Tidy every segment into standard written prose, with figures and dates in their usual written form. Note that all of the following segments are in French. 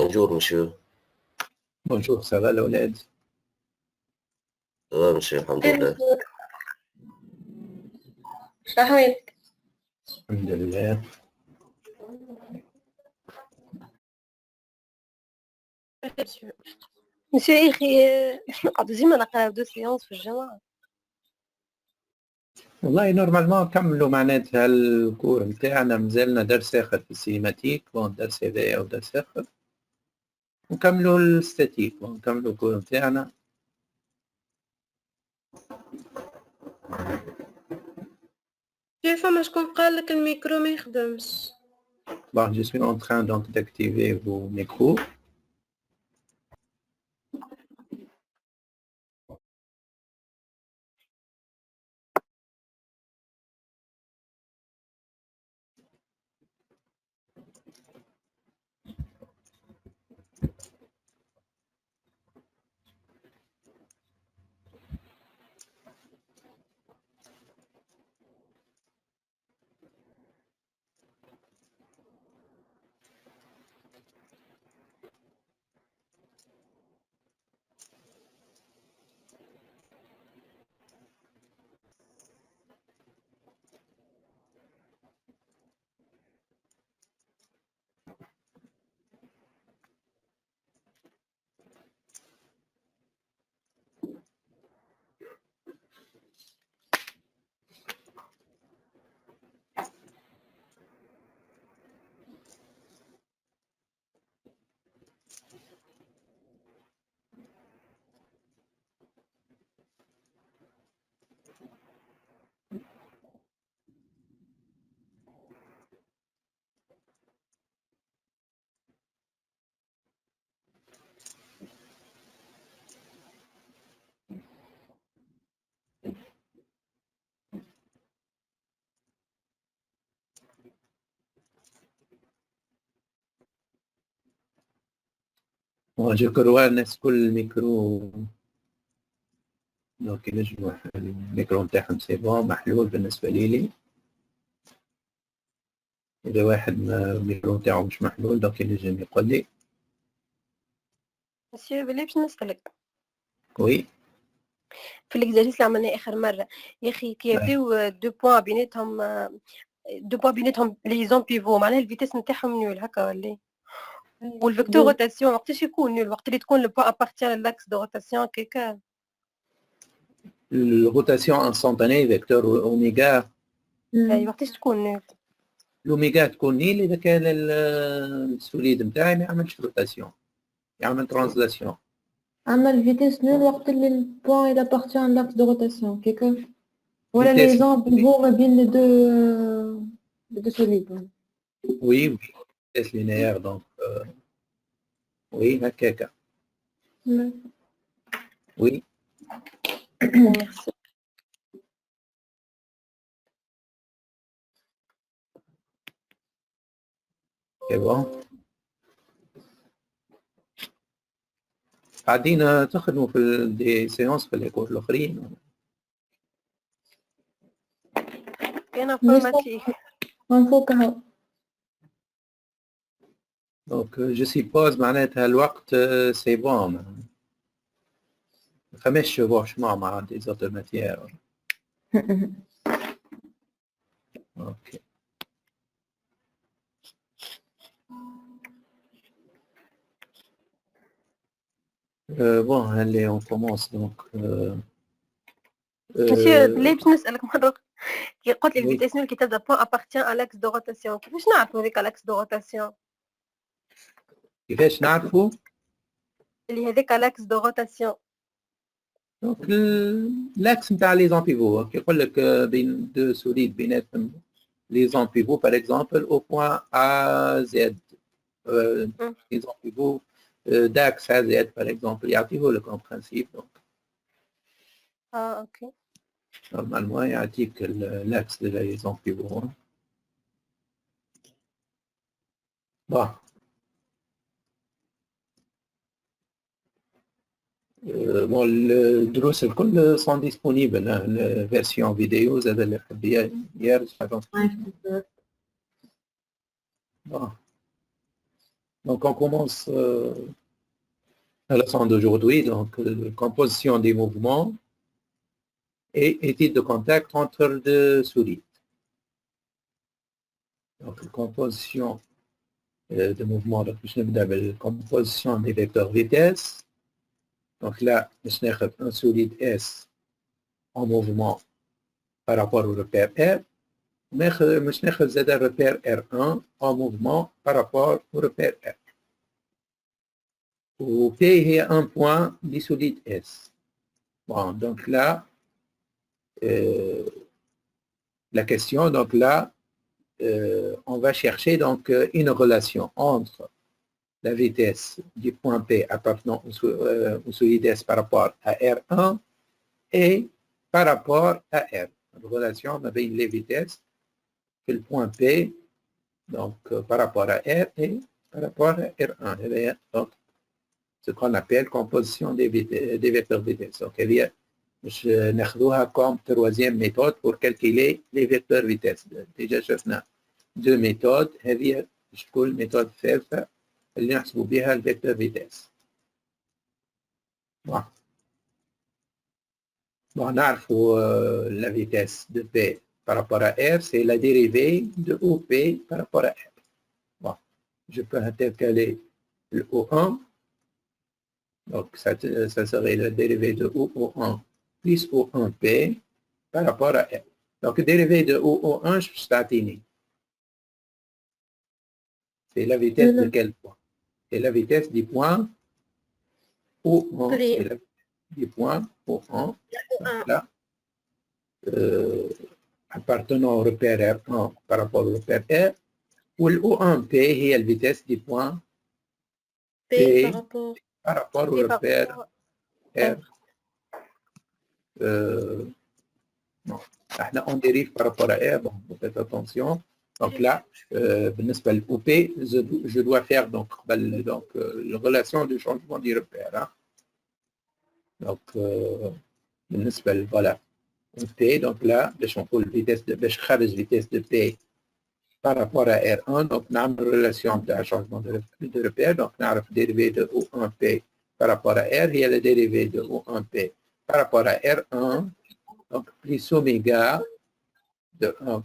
Bonjour, monsieur. Bonjour, ça va الأولاد؟ Ça va, monsieur, alhamdoulilah. شهوات الحمد لله. مسيو يا اخي نقعدو ديما نقراو دو سيونس في الجامعة. والله نورمالمون نكملوا معناتها الكور نتاعنا، مازالنا درس آخر في السينماتيك، بون درس هذايا ودرس آخر، ونكملوا الستاتيك، ونكملوا الكور نتاعنا. كيف ما شكون قال لك الميكرو ما يخدمش؟ Bon, je suis en train donc d'activer vos micros. Je crois الناس كل الميكرو دونك ينجموا الميكرو نتاعهم سي بون محلول بالنسبة لي. إذا واحد ما الميكرو نتاعو مش محلول دونك ينجم يقول لي. مسيو بلي باش نسألك وي في الاكزارسيس اللي عملناه آخر مرة يا أخي كي يبداو دو بوان بيناتهم لي زون بيفو معناها الفيتاس نتاعهم نول هكا ولا والفيكتور روتاسيون وقتاش يكون نول؟ وقت اللي تكون لو بوان ابارتيان لاكس دو روتاسيون كيكا الروتاسيون انستانتاني فيكتور اوميغا. اي وقتاش تكون نول؟ الأوميغا تكون نيل إذا كان السوليد نتاعي ما يعملش روتاسيون، يعمل ترانسلاسيون. عمل فيتيس نول وقت اللي البوان إلى بارتيان لاكس دو روتاسيون كيكا ولا لي زون بيفو ما بين لي دو سوليد. وي فيتيس لينيير دونك وي هكاكا. وي ميرسي. سي بون. قاعدين تخدموا في دي سيونس في ليكور الآخرين؟ أنا فورماتيك من فوقها. دونك جو سيبوز معناتها الوقت سي بون، ما فماش شبوحشمون مع دي زوتر ماتيير. اوكي بون هالي اون كومونس دونك. مسيو بلي باش نسألك مرة كي قلت لي الفيتاس نول كي تبدا بوان ابارتيان على لاكس دو روتاسيون كيفاش نعرفوا هذاك لاكس دو روتاسيون؟ كيفاش نعرفوا؟ اللي هذاك لاكس دو روتاسيون دونك لاكس نتاع لي زون بيفو كي يقول لك بين دو سوليد بيناتهم لي زون بيفو باغ اكزومبل او بوان ا زد لي زون بيفو داكس ا زد باغ اكزومبل يعطيه لك اون برانسيب. دونك اوكي نورمالمون يعطيك لاكس دو لي زون بيفو. بون بون الدروس الكل سون ديسپونيبل، الفيرسيون فيديو زاد اللي يحب يرجع. بون Donc, on commence la leçon d'aujourd'hui, donc composition des mouvements et étude de contact entre deux solides. Donc, composition de mouvements, donc je vais composition des vecteurs vitesse. Donc là, je vais un solide S en mouvement par rapport au repère R. Mais je vais un repère R1 en mouvement par rapport au repère R. Où P est un point du solide S. Bon, donc là, la question, donc là, on va chercher donc une relation entre la vitesse du point P appartenant au solide S par rapport à R1 et par rapport à R. Une relation avec les vitesses que le point P, donc par rapport à R et par rapport à R1. Donc, ce qu'on appelle composition des vecteurs vitesse. Donc, je vais comme troisième méthode pour calculer les vecteurs vitesse. Déjà, شفنا deux méthodes. هذه تكون الميثود الثالثة اللي نحسبوا بها الفيكتور فيتيس. Bon, نعرفوا la vitesse de P par rapport à R, c'est la dérivée de OP par rapport à R. Bon, je peux intercaler le O1. Donc, ça serait la dérivée de OO1 plus O1P par rapport à R. Donc, dérivée de OO1, je suis atteigné. C'est la vitesse de quel point? C'est la vitesse du point O1. C'est la vitesse du point O1. Donc là, appartenant au repère R1 par rapport au repère R, où le O1P est la vitesse du point P par rapport au repère R. Non. On dérive par rapport à R, donc faites attention. Donc là, بالنسبة au P, je dois faire donc la relation de changement du repère. Hein. Donc, بالنسبة voilà, au P, donc là, باش نقول باش نخرج vitesse de P par rapport à R1, donc نعمل relation de changement de repère, donc نعرف dérivée de O1P par rapport à R, il y a la dérivée de O1P par rapport à R1, donc plus oméga de 1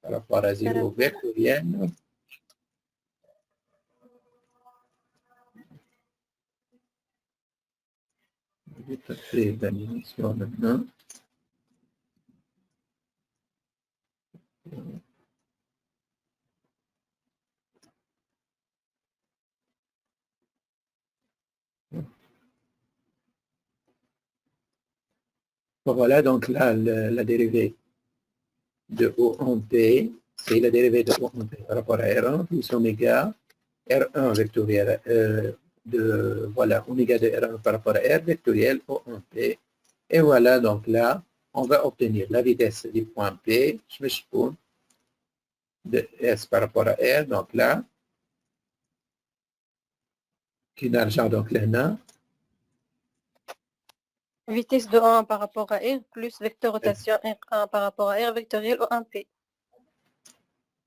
par rapport à 0 vectoriel. Je vais faire l'animation maintenant. Voilà donc là la dérivée de O1P, c'est la dérivée de O1P par rapport à R1 plus oméga R1 vectoriel voilà, oméga de R1 par rapport à R vectoriel O1P. Et voilà, donc là, on va obtenir la vitesse du point P, de S par rapport à R, donc là, qui n'argent donc là, Vitesse de 1 par rapport à R plus vecteur rotation R1 par rapport à R vectoriel O1P.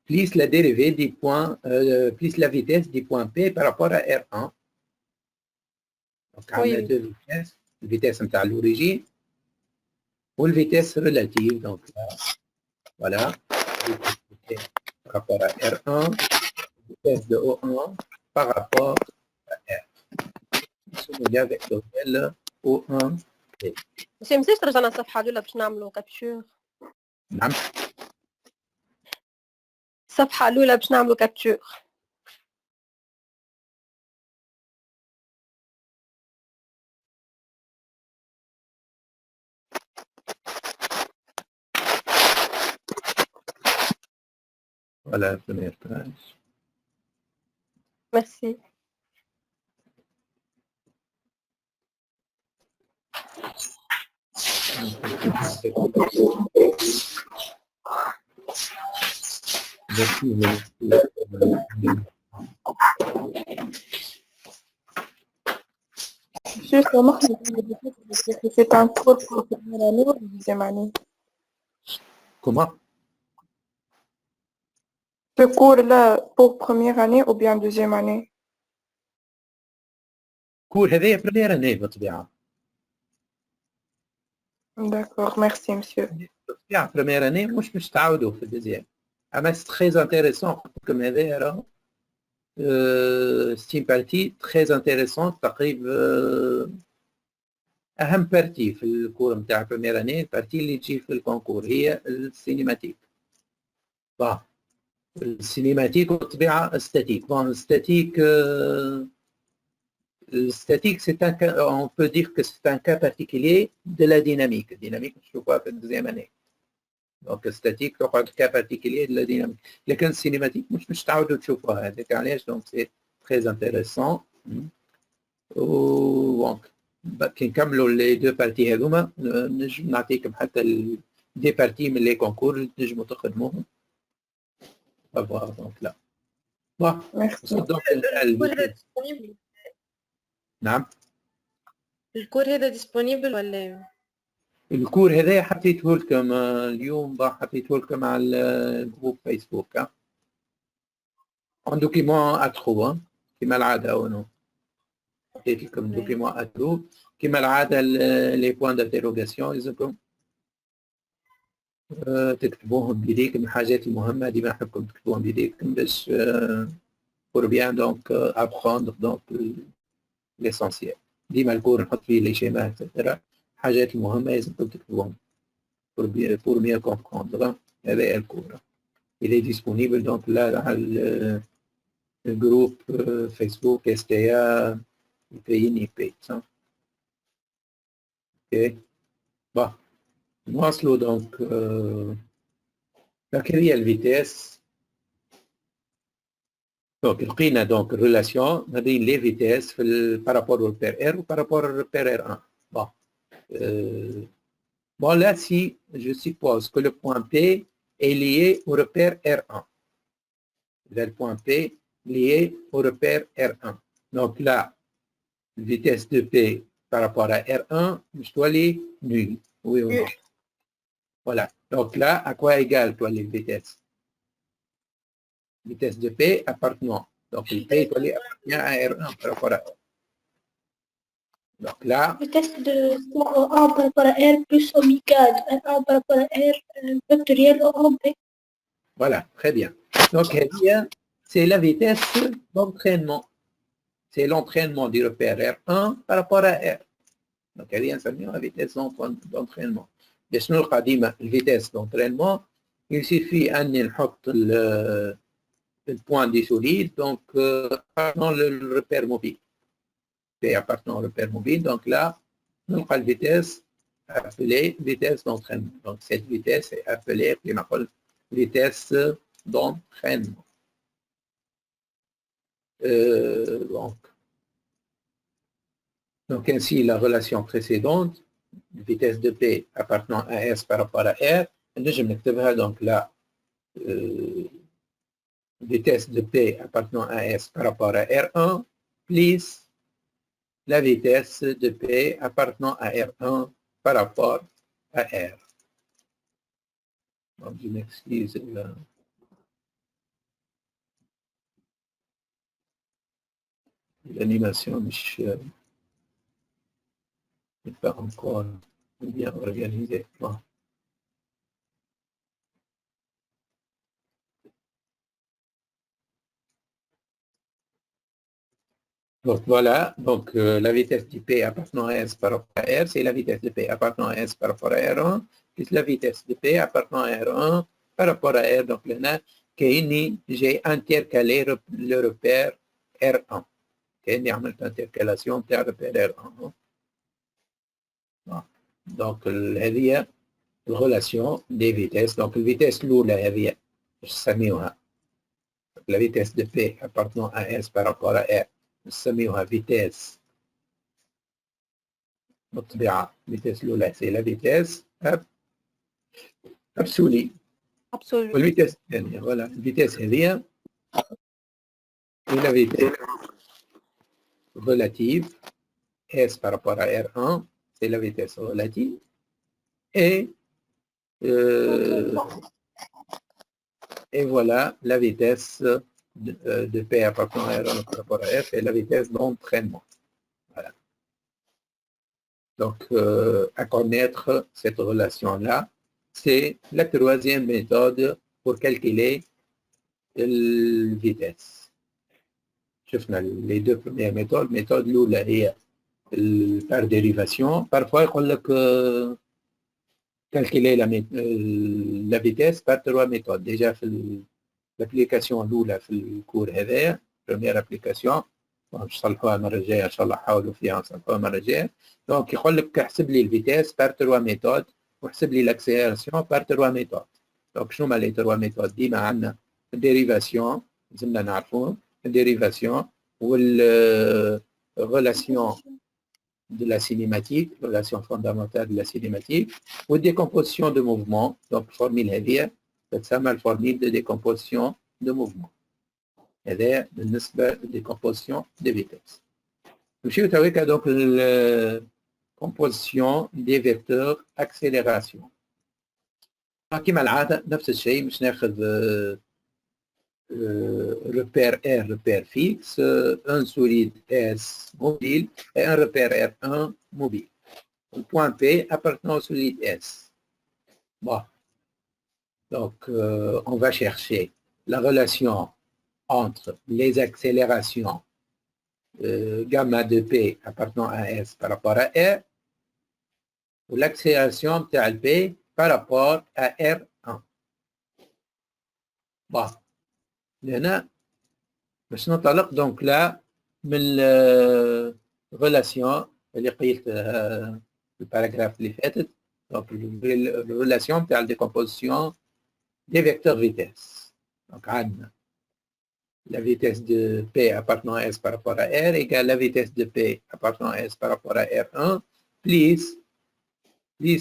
Plus la dérivée du point, plus la vitesse du point P par rapport à R1. Donc, on a deux vitesses, la vitesse à l'origine ou la vitesse relative. Donc, là, voilà, par rapport à R1, vitesse de O1 par rapport à R. Oméga vectoriel O1. بس مازلش رجعنا الصفحة الأولى باش نعملوا كابتشور. نعم. الصفحة الأولى باش نعملوا كابتشور. Voilà la première page. Merci. C'est un cours pour première année ou deuxième année? Comment? Ce cours-là pour première année ou bien deuxième année? كور هذايا بريمير اني بالطبيعه. D'accord, merci, monsieur. بالطبيعه بريمير اني مش تعاودوا في الدوزيام. اما سي تري انتيريسون كم هذايا راه ستيم بارتي تري انتيريسون تقريبا اهم بارتي في الكور نتاع بريمير اني البارتي اللي تجي في الكونكور هي السينيماتيك. السينيماتيك بالطبيعه الستاتيك. بون الستاتيك le statique, on peut dire que c'est un cas particulier de la dynamique. La dynamique, je ne sais pas, la deuxième année. Donc, le statique, c'est un cas particulier de la dynamique. Les cinématique, je ne sais pas si donc c'est très intéressant. Donc, comme les deux parties, je n'ai que des parties, mais les concours, je me trouve. On va voir, donc là. Bon, Merci. الكور هذا ديسبونيبل نعم. الكور هذا ديسبونيبل ولا الكور هذا حطيته لكم اليوم حطيته لكم على الجروب فيسبوك. ان دوكيمون اترو كما العاده ونو حطيت لكم دوكيمون اترو كما العاده لي بوين دانتيروغاسيون لازمكم تكتبوهم بيديكم. الحاجات المهمه ديما نحبكم تكتبوهم بيديكم باش pour bien donc apprendre donc l'essentiel. ديما الكور نحط فيه لي شيما اكسترا حاجات المهمه لازمكم تكتبوهم pour mieux comprendre. هذا الكور il est disponible donc là على الجروب فيسبوك STA PNIP. ok bon نواصلوا donc هي الفيتاس. Donc, لقينا donc relation ما بين les vitesses par rapport au repère R ou par rapport au repère R1. Bon. Bon, là, si je suppose que le point P est lié au repère R1. Le point P lié au repère R1. Donc là, la vitesse de P par rapport à R1, je dois les nulle. Oui ou non? Voilà. Donc là, à quoi égale toi les vitesses? Vitesse de P appartenant. Donc, le P appartient à R1 par rapport à R. Donc là, vitesse de 1 par rapport à R plus oméga de 1 par rapport à R vectoriel en P. Voilà, très bien. Donc, c'est la vitesse d'entraînement. C'est l'entraînement du repère R1 par rapport à R. Donc, c'est la vitesse d'entraînement. La vitesse d'entraînement, il suffit de نحط le point du solide, donc appartenant le repère mobile. Et appartenant au repère mobile, donc là, nous avons la vitesse appelée vitesse d'entraînement. Donc cette vitesse est appelée vitesse d'entraînement. Donc ainsi, la relation précédente, vitesse de P appartenant à S par rapport à R, je vais donc là, vitesse de P appartenant à S par rapport à R1 plus la vitesse de P appartenant à R1 par rapport à R. Donc, je m'excuse. L'animation n'est pas encore bien organisée. Bon. Donc voilà, donc la vitesse de P appartenant à S par rapport à R, c'est la vitesse de P appartenant à S par rapport à R1, plus la vitesse de P appartenant à R1 par rapport à R. Donc là, j'ai intercalé le repère R1. j'ai عملت intercalation بتاع repère R1. Donc هذه الرelation des vitesses. Donc la vitesse الأولى هذه نسميوها la vitesse de P appartenant à S par rapport à R. نسميوها فيتاس بالطبيعة. الفيتاس الأولى سي لا فيتاس أبسولي. والفيتاس الثانية فوالا الفيتاس هذه هي لا فيتاس relative S par rapport à R1 c'est la vitesse relative et voilà la vitesse de P appartenant à R1 par rapport à R, c'est la vitesse d'entraînement. Voilà. Donc, à connaître cette relation-là, c'est la troisième méthode pour calculer la vitesse. شفنا les deux premières méthodes. Méthode الأولى هي par dérivation. Parfois يقول لك calculer la vitesse par trois méthodes. Déjà في l'application الأولى في الكور هذايا première application نصلحوها المرة الجاية إن شاء الله حاولوا فيها نصلحوها المرة الجاية. دونك يقول لك احسب لي الفيتاس par trois méthodes واحسب لي l'accélération par trois méthodes. دونك شنو هما les trois méthodes؟ ديما عندنا dérivation لازمنا نعرفوهم dérivation ou la relation de la cinématique, relation fondamentale de la cinématique, ou décomposition de mouvement. Donc, formule هذه تتسمى الفورمule de décomposition de mouvement. هذا بالنسبة للديكومبوزيشن de vitesse. نمشيو تويكا donc la composition des vecteurs accélération. كما العادة نفس الشيء مش ناخذ repère R, repère fixe, un solide S mobile et un repère R1 mobile. Le point P appartenant au solide S. Bon. Donc, on va chercher la relation entre les accélérations gamma de P appartenant à S par rapport à R ou l'accélération de P par rapport à R1. Bon. هنا باش ننطلق دونك لا من الريلاسيون اللي قيلتها في الباراجراف اللي فاتت دونك الريلاسيون تاع الديكومبوزيسيون دي فيكتور فيتيس دونك عندنا la vitesse de P appartenant à S par rapport à R égale la vitesse de P appartenant à S par rapport à R1 plus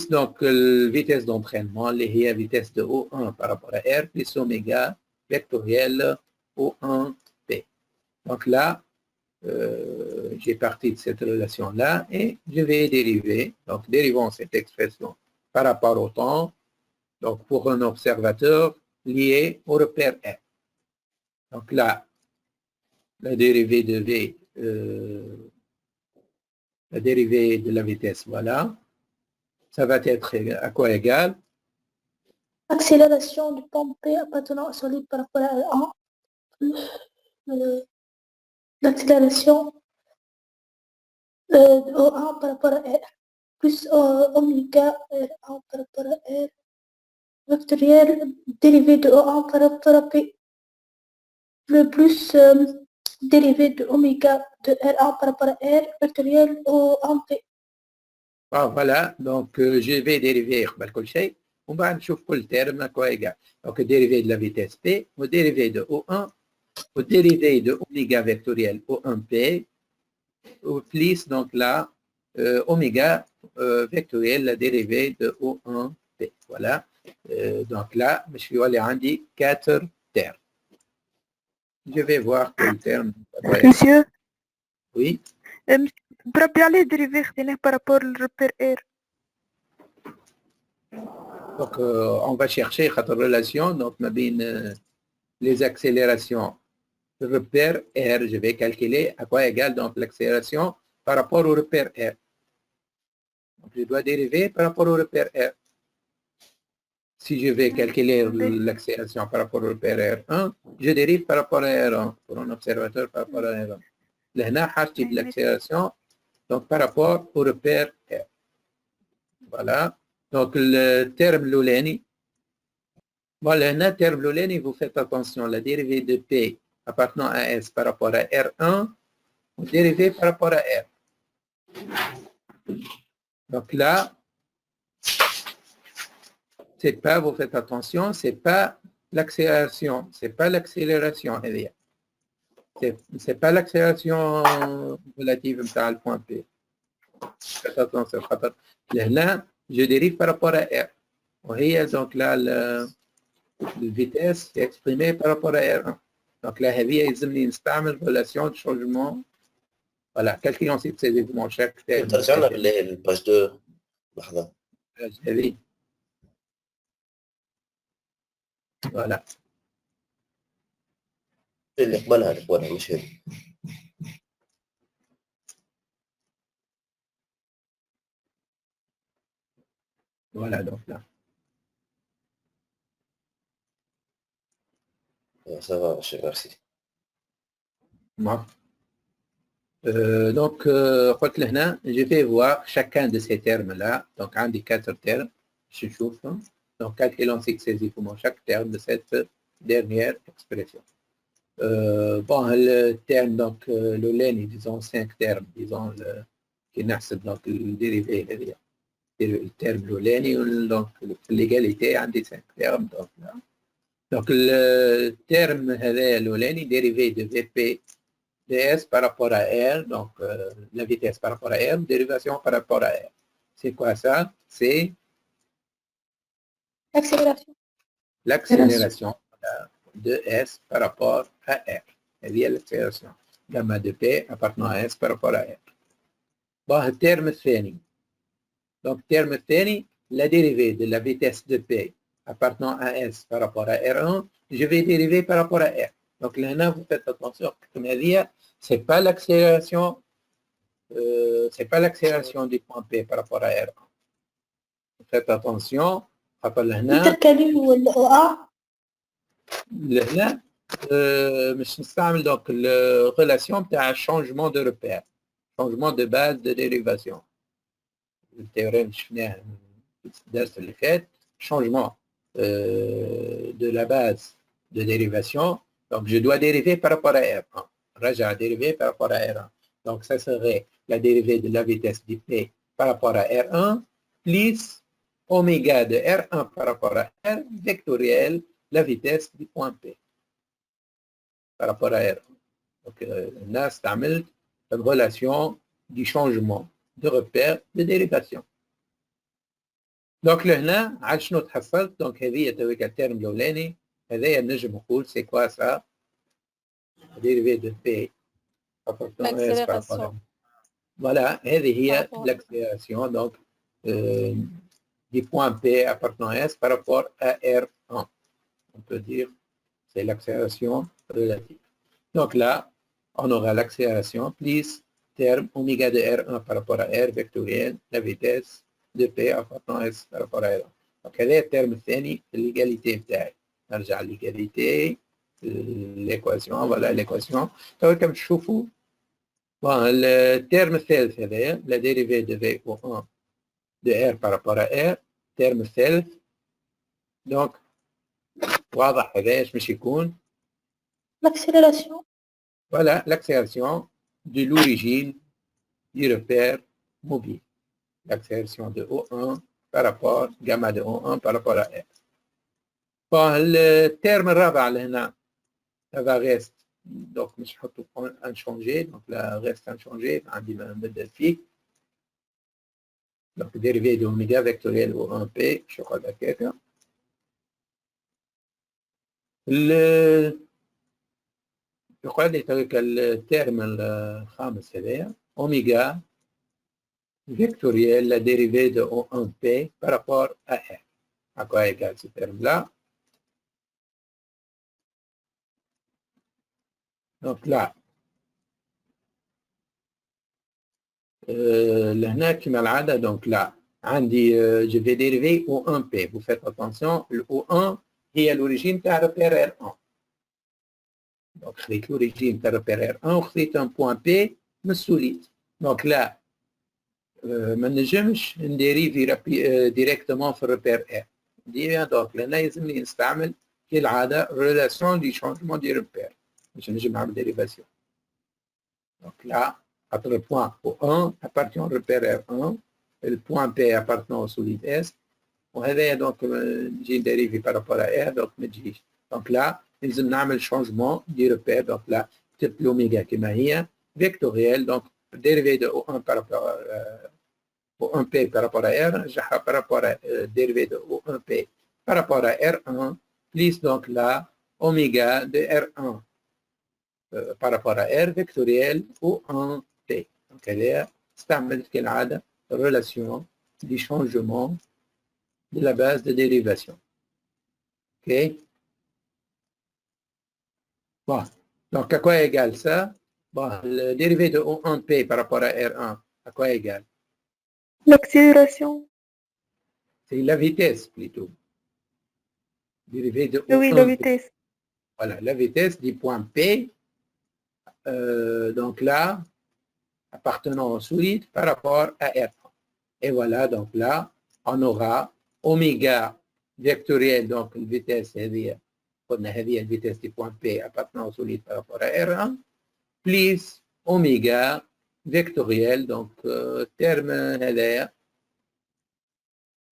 donc la vitesse d'entraînement اللي هي vitesse de O1 par rapport à R plus oméga vectoriel O1P. Donc là, j'ai parti de cette relation-là et je vais dériver. Donc, dérivons cette expression par rapport au temps. Donc, pour un observateur lié au repère R. Donc là, la dérivée de V, la dérivée de la vitesse, voilà. Ça va être à quoi égal? Accélération du point P appartenant au solide par rapport à R1 plus l'accélération de O1 par rapport à R plus oméga R1 par rapport à R vectoriel dérivé de O1 par rapport à P le plus dérivé de oméga de R1 par rapport à R vectoriel O1P. Ah, voilà, donc je vais dériver كل شيء ومن بعد نشوف كل ترم à quoi égal. Donc dérivé de la vitesse P ou dérivé de O1 ou dérivé de oméga vectoriel O1P ou plus donc là oméga vectoriel la dérivée de O1P. Voilà. Donc là, je suis allé عندي 4 termes. Je vais voir quel terme. Monsieur, Oui. pour bien les dérivés par rapport au repère R. Donc, on va chercher la relation donc, les accélérations. Le repère R, je vais calculer à quoi égale donc l'accélération par rapport au repère R. Donc, je dois dériver par rapport au repère R. Si je vais calculer l'accélération par rapport au repère R1, je dérive par rapport à R1 pour un observateur par rapport à R1. Là, je de l'accélération donc par rapport au repère R. Voilà. Donc, le terme l'oulani. Voilà, le terme l'oulani, vous faites attention, la dérivée de P appartenant à S par rapport à R1, ou dérivée par rapport à R. Donc là, c'est pas, vous faites attention, c'est pas l'accélération, c'est pas l'accélération, c'est pas l'accélération relative à le point P. Faites attention, là, je dérive par rapport à R. وهي donc là la vitesse est exprimée par rapport à R1. Donc là, هذه يلزمني نستعمل relation de changement. Voilà, calculons ces éléments chaque terme. ترجعنا بالله الباج 2 لحظة. هذه. Voilà. اللي قبلها مش هذه. Voilà, donc là. Ça va, merci. Moi. Donc, قلت لهنا, je vais voir chacun de ces termes-là. Donc, عندي 4 termes. Je chauffe. Donc, calculons successivement chaque terme de cette dernière expression. Bon, le terme, donc, l'olène, disons 5 termes, disons, qui نحسب donc le dérivé, le terme l'olène, donc l'égalité عندي 5 termes. Donc, là. Donc, le terme l'olène, dérivé de VP ds par rapport à R, donc la vitesse par rapport à R, dérivation par rapport à R. C'est quoi ça? C'est Accélération. l'accélération de S par rapport à R. Il y a l'accélération gamma de P appartenant à S par rapport à R. Bon, le terme الثاني. Donc, terme الثاني, la dérivée de la vitesse de P appartenant à S par rapport à R1, je vais dériver par rapport à R. Donc, là, vous faites attention, c'est pas l'accélération, du point P par rapport à R1. Faites attention, التركيب والأوعى هنا مش نستعمل donc la relation بتاع changement de repère, changement de base de dérivation. Le théorème شفناه الدرس اللي فات, changement de la base de dérivation. Donc, je dois dériver par rapport à R1. Raja a dérivé par rapport à R1. Donc, ça serait la dérivée de la vitesse du P par rapport à R1 plus oméga de R1 par rapport à R vectoriel la vitesse du point P par rapport à R1. Donc, on a استعملت une relation du changement de repère de dérivation. Donc, لهنا عاد شنو تحصلت؟ Donc, هذه تويك الترم الأولاني هذايا نجم نقول c'est quoi ça? Dérivé de P appartenant à S par rapport à... Voilà, هذه هي l'accélération donc du point P appartenant à S par rapport à R1. On peut dire c'est l'accélération relative. Donc là, on aura l'accélération plus terme oméga de R1 par rapport à R vectoriel, la vitesse de P appartenant à S par rapport à R1. Donc هذا الترم الثاني الإيجاليتي بتاعي. نرجع للإيجاليتي l'équation, voilà l'équation. Donc, comme تشوفوا, bon, le terme الثالث هذايا la dérivée de V1 de R par rapport à R, terme الثالث. Donc, واضح هذايا ايش باش يكون؟ l'accélération. Voilà l'accélération de l'origine du repère mobile. L'accélération de O1 par rapport, gamma de O1 par rapport à R. Bon, le terme الرابع لهنا ça va reste, donc مش نحطو inchangé, donc là reste inchangé, عندي ما نبدل فيه. Donc dérivé de oméga vectoriel O1P, je crois هكاك. يقال لي طريق الترم الخامس هذايا اوميغا vectoriel la dérivée de O1P par rapport à R. À quoi égale ce terme-là? Donc là, لهنا كما العادة, donc là, عندي je vais dériver O1P. Vous faites attention, le O1 هي l'origine تاع repère R1. Donc خذيت l'origine تاع repère R1 وخذيت un point P من السوليد. Donc là, ما نجمش نديريفي directement في repère R. Donc لهنا يلزمني نستعمل كالعادة relation du changement du repère. Je n'ai jamais de dérivation. Donc là, entre le point O1 appartient au repère R1 et le point P appartenant au solide S. On avait donc j'ai dérivé par rapport à R, donc donc là, nous avons un changement du repère. Donc là, c'est l'oméga qui est vectoriel, donc dérivé de O1 par rapport à O1P par rapport à R, j'ai par rapport à dérivé de O1P par rapport à R1, plus donc là, oméga de R1. Par rapport à R vectoriel ou en T. Donc, elle est استعملت كالعادة relation du changement de la base de dérivation. OK? Bon. Donc, à quoi égale ça? Bon, le dérivé de O1P par rapport à R1, à quoi égale? L'accélération. c'est la vitesse plutôt. Dérivée de Oui, O1. la vitesse. Voilà, la vitesse du point P, donc là, appartenant au solide par rapport à R1. Et voilà, donc là, on aura oméga vectoriel, donc la vitesse, هذه la vitesse du point P appartenant au solide par rapport à R1, plus oméga vectoriel, donc terme هذايا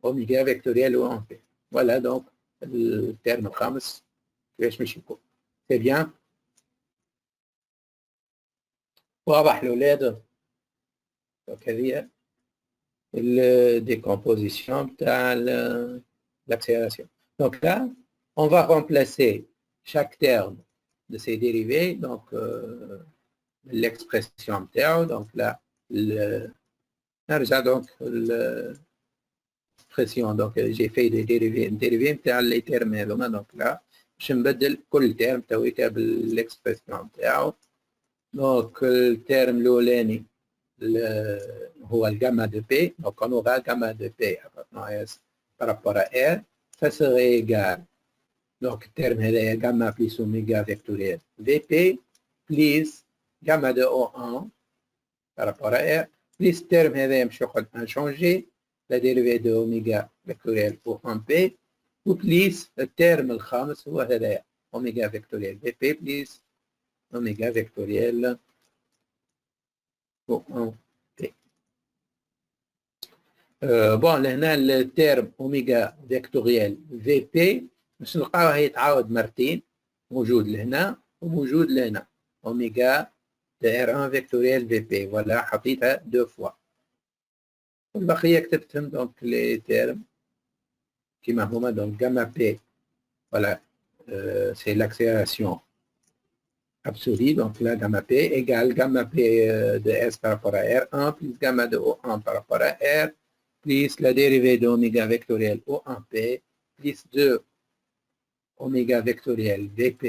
oméga vectoriel en P. Voilà donc le terme الخامس كيفاش باش يكون. C'est bien. واضح الأولاد؟ donc هذه décomposition de l'accélération. Donc là, on va remplacer chaque terme de ces dérivés, donc l'expression terme, donc là, donc l'expression, donc j'ai fait des dérivés les termes, donc là, je me بدل كل terme تويكا بالexpression terme. donc le terme l'olani هو الجاما de P, donc on aura gamma de P par rapport à R, ça serait égal, donc le terme est gamma plus oméga vectoriel VP plus gamma de O1 par rapport à R, plus le terme est inchangé, la dérivée de oméga vectoriel O1P, ou plus le terme الخامس هو هذا oméga vectoriel VP plus oméga vectoriel O1P. بون لهنا التيرم اوميجا فيكتوريال في بي باش نلقاوه يتعاود مرتين، موجود لهنا وموجود لهنا اوميجا دي ار 1 فيكتوريال في بي، فوالا حطيتها دو فوا. والبقيه كتبتهم دونك لي تيرم كيما هما، دونك جاما بي فوالا سي لاكسيلراسيون absolue, donc là gamma P égale gamma P de S par rapport à R1 plus gamma de O1 par rapport à R plus la dérivée de oméga vectoriel O1P plus 2 oméga vectoriel VP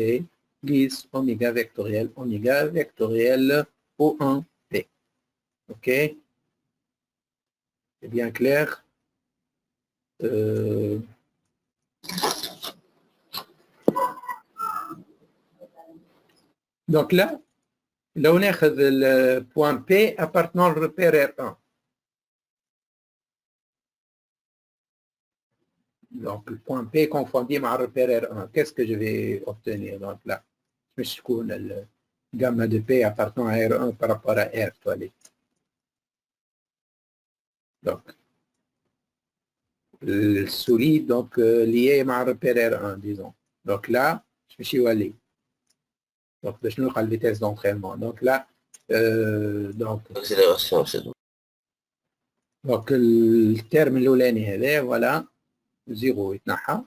plus oméga vectoriel O1P. OK? C'est bien clair? Donc là on a le point P appartenant au repère R1. Donc le point P confondu avec le repère R1. Qu'est-ce que je vais obtenir? Donc là, je vais connais le gamma de P appartenant à R1 par rapport à R toilette. Donc le solide donc lié avec le repère R1, disons. Donc là, je vais aller. Donc, je vais la vitesse d'entraînement. Donc là, donc Accélération, c'est bon. Donc le terme l'oulani هذا voilà 0 يتنحى.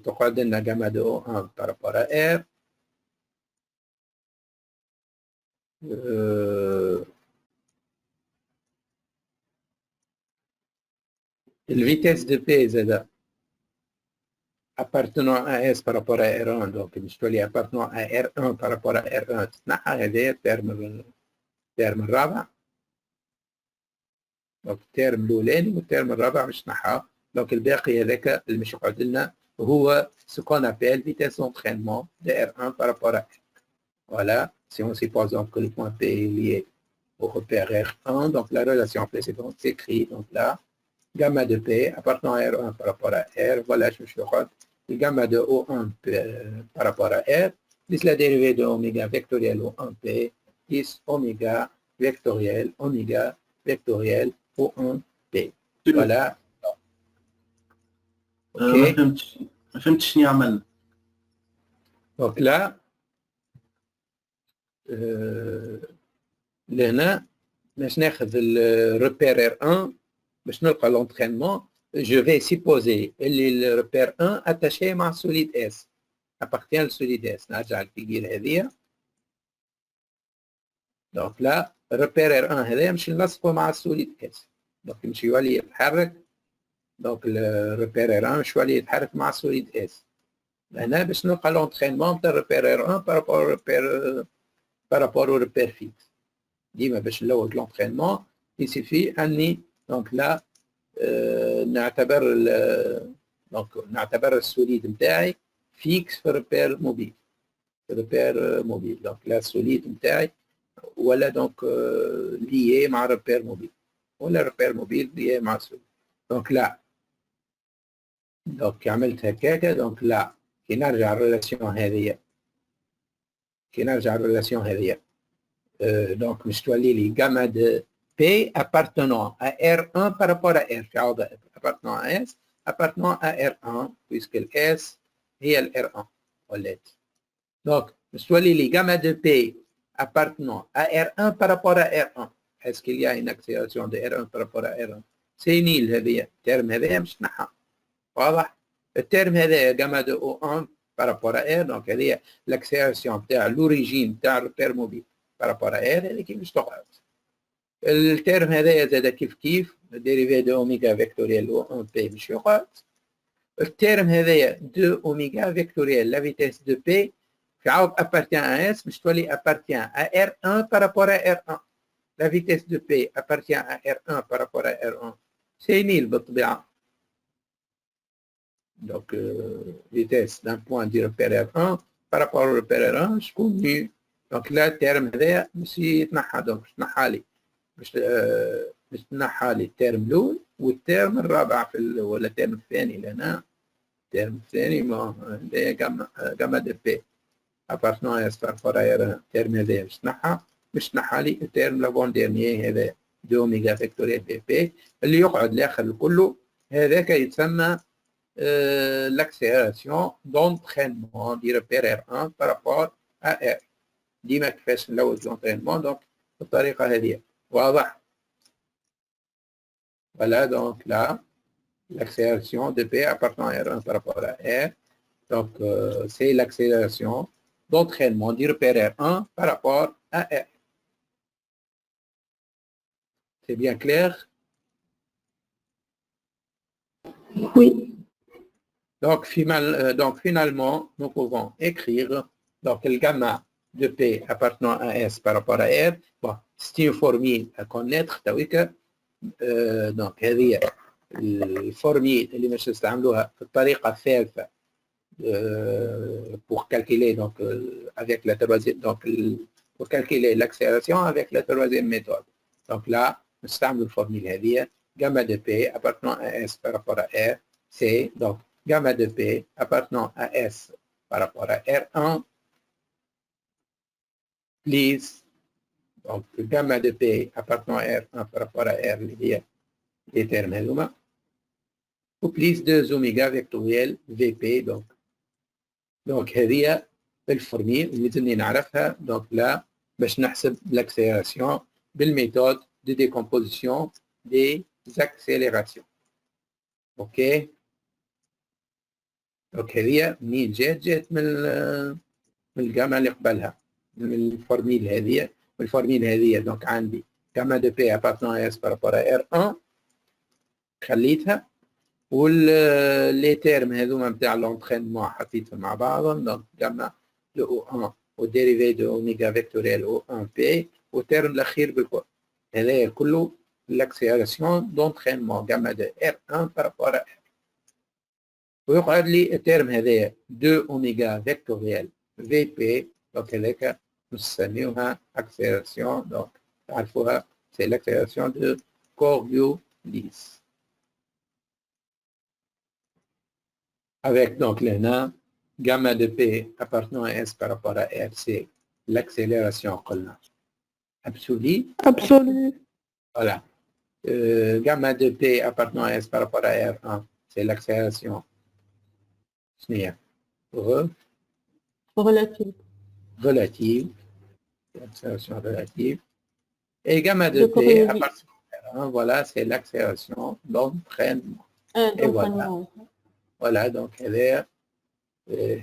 تقعد لنا gamma de O1 par rapport à R. La vitesse de P زاد appartenant à S par rapport à R1, donc je dois appartenant à R1 par rapport à R1 تتنحى، هذا الترم الرابع. donc الترم الاولاني والترم الرابع مش تنحى، donc الباقي هذاك اللي مش يقعد لنا هو ce qu'on appelle vitesse d'entraînement de R1 par rapport à R. Voilà, si on suppose donc que le point P est lié au repère R1, donc la relation précédente s'écrit donc là gamma de P appartenant à R1 par rapport à R, voilà je suis le gamma de O1 par rapport à R, plus la dérivée de oméga vectoriel O1P, plus oméga vectoriel O1P. Voilà. Ok. ما فهمتش شنو يعمل. Donc là, لهنا باش ناخذ الريبير R1 باش نلقى l'entraînement. Je vais supposer que le repère 1 attaché à solide S appartient au solide S. نرجع الفيجير هذه. donc là repère R1 هذا مش نلصقه مع السوليد S. donc مش يولي يتحرك. donc le repère R1 مش يولي يتحرك مع السوليد S. هنا باش نلقى l'entraînement تاع repère R1 par rapport au repère fixe. ديما باش نلوج l'entraînement il suffit اني donc là نعتبر السوليد نتاعي فيكس في ريبير موبيل دونك لا السوليد نتاعي ولا دونك ليي مع ريبير موبيل ولا ريبير موبيل ليي مع السوليد دونك لا دونك عملت هكاكا دونك لا كي نرجع الريلاسيون هذيا donc مش تولي لي gamma de P appartenant à R1 par rapport à R في عوض appartenant à S appartenant à R1 puisque ال S هي ال R1 ولات donc مش تولي لي gamma de P appartenant à R1 par rapport à R1 est-ce qu'il y a une accélération de R1 par rapport à R1 c'est nil هذيا الترم هذايا مش نحى واضح الترم هذايا gamma de O1 par rapport à R donc هذيا l'accélération تاع l'origine تاع الريبير موبيل par rapport à R هذيك مش تقعد الترم هذايا زاد كيف الديريفي دو اوميغا فيكتوريال او 1 بي مش يقعد الترم هذايا دو اوميغا فيكتوريال لا فيتيس دو بي في عوض appartient à S مش تولي appartient à R1 par rapport à R1 la vitesse de P appartient à R1 par rapport à R1 c'est nil بالطبيعة donc vitesse d'un point du repère R1 par rapport au repère R1 شكون ني دونك لا الترم هذايا مش يتنحى دونك مش تنحى لي مش تنحى لي الترم الاول والترم الرابع في ولا الترم الثاني لهنا الترم الثاني ما هي جاما دي بي ابارتنون اس بار فوراير الترم هذايا مش تنحى لي الترم لافون ديرنيي هذا دو اوميغا فيكتوريال بي بي اللي يقعد الاخر كله هذاك يتسمى l'accélération d'entraînement du repère R1 par rapport à R ديما كيفاش نلوث لونترينمون دونك بالطريقه هذه واضح voilà donc là l'accélération de P appartenant à R1 par rapport à R donc c'est l'accélération d'entraînement du repère R1 par rapport à R c'est bien clair oui donc finalement nous pouvons écrire donc le gamma de P appartenant à S par rapport à R bon c'est une formule à connaître donc هذه الفورميل اللي مش نستعملوها في الطريقة الثالثة pour calculer donc avec la troisième donc pour calculer l'accélération avec la troisième méthode donc là نستعمل الفورميل هذه gamma de P appartenant à S par rapport à R c'est donc gamma de P appartenant à S par rapport à R1 plus donc gamma de P appartenant à R1 par rapport à R اللي هي les termes هذوما و plus 2 اوميغا فيكتوريال VP donc هذه الفورميل اللي لازمني نعرفها donc là باش نحسب l'accélération بالميثود de décomposition des accélérations ok donc هذه منين جات من الجاما اللي قبلها من الفورميل هذه والفورميل هذه دونك عندي جاما دو بي ابارتنون اس بارابور ار 1 خليتها واللي تيرم هذوما نتاع لونترينمون حطيتهم مع بعضهم دونك جاما دو او 1 وديريفي دو اوميغا فيكتوريال او 1 بي والتيرم الاخير بالكل هذايا كله لاكسيلاسيون دونترينمون جاما دو ار 1 بارابور ار ويقعد لي التيرم هذايا 2 اوميغا فيكتوريال في بي دونك هذاك نسميوها accélération donc تعرفوها c'est l'accélération de Coriolis avec donc l'ENA gamma de P appartenant à S par rapport à R c'est l'accélération قلنا absolue voilà gamma de P appartenant à S par rapport à R1 c'est l'accélération relative l'accélération relative et gamma de P appartenant à R1 voilà c'est l'accélération d'entraînement et voilà donc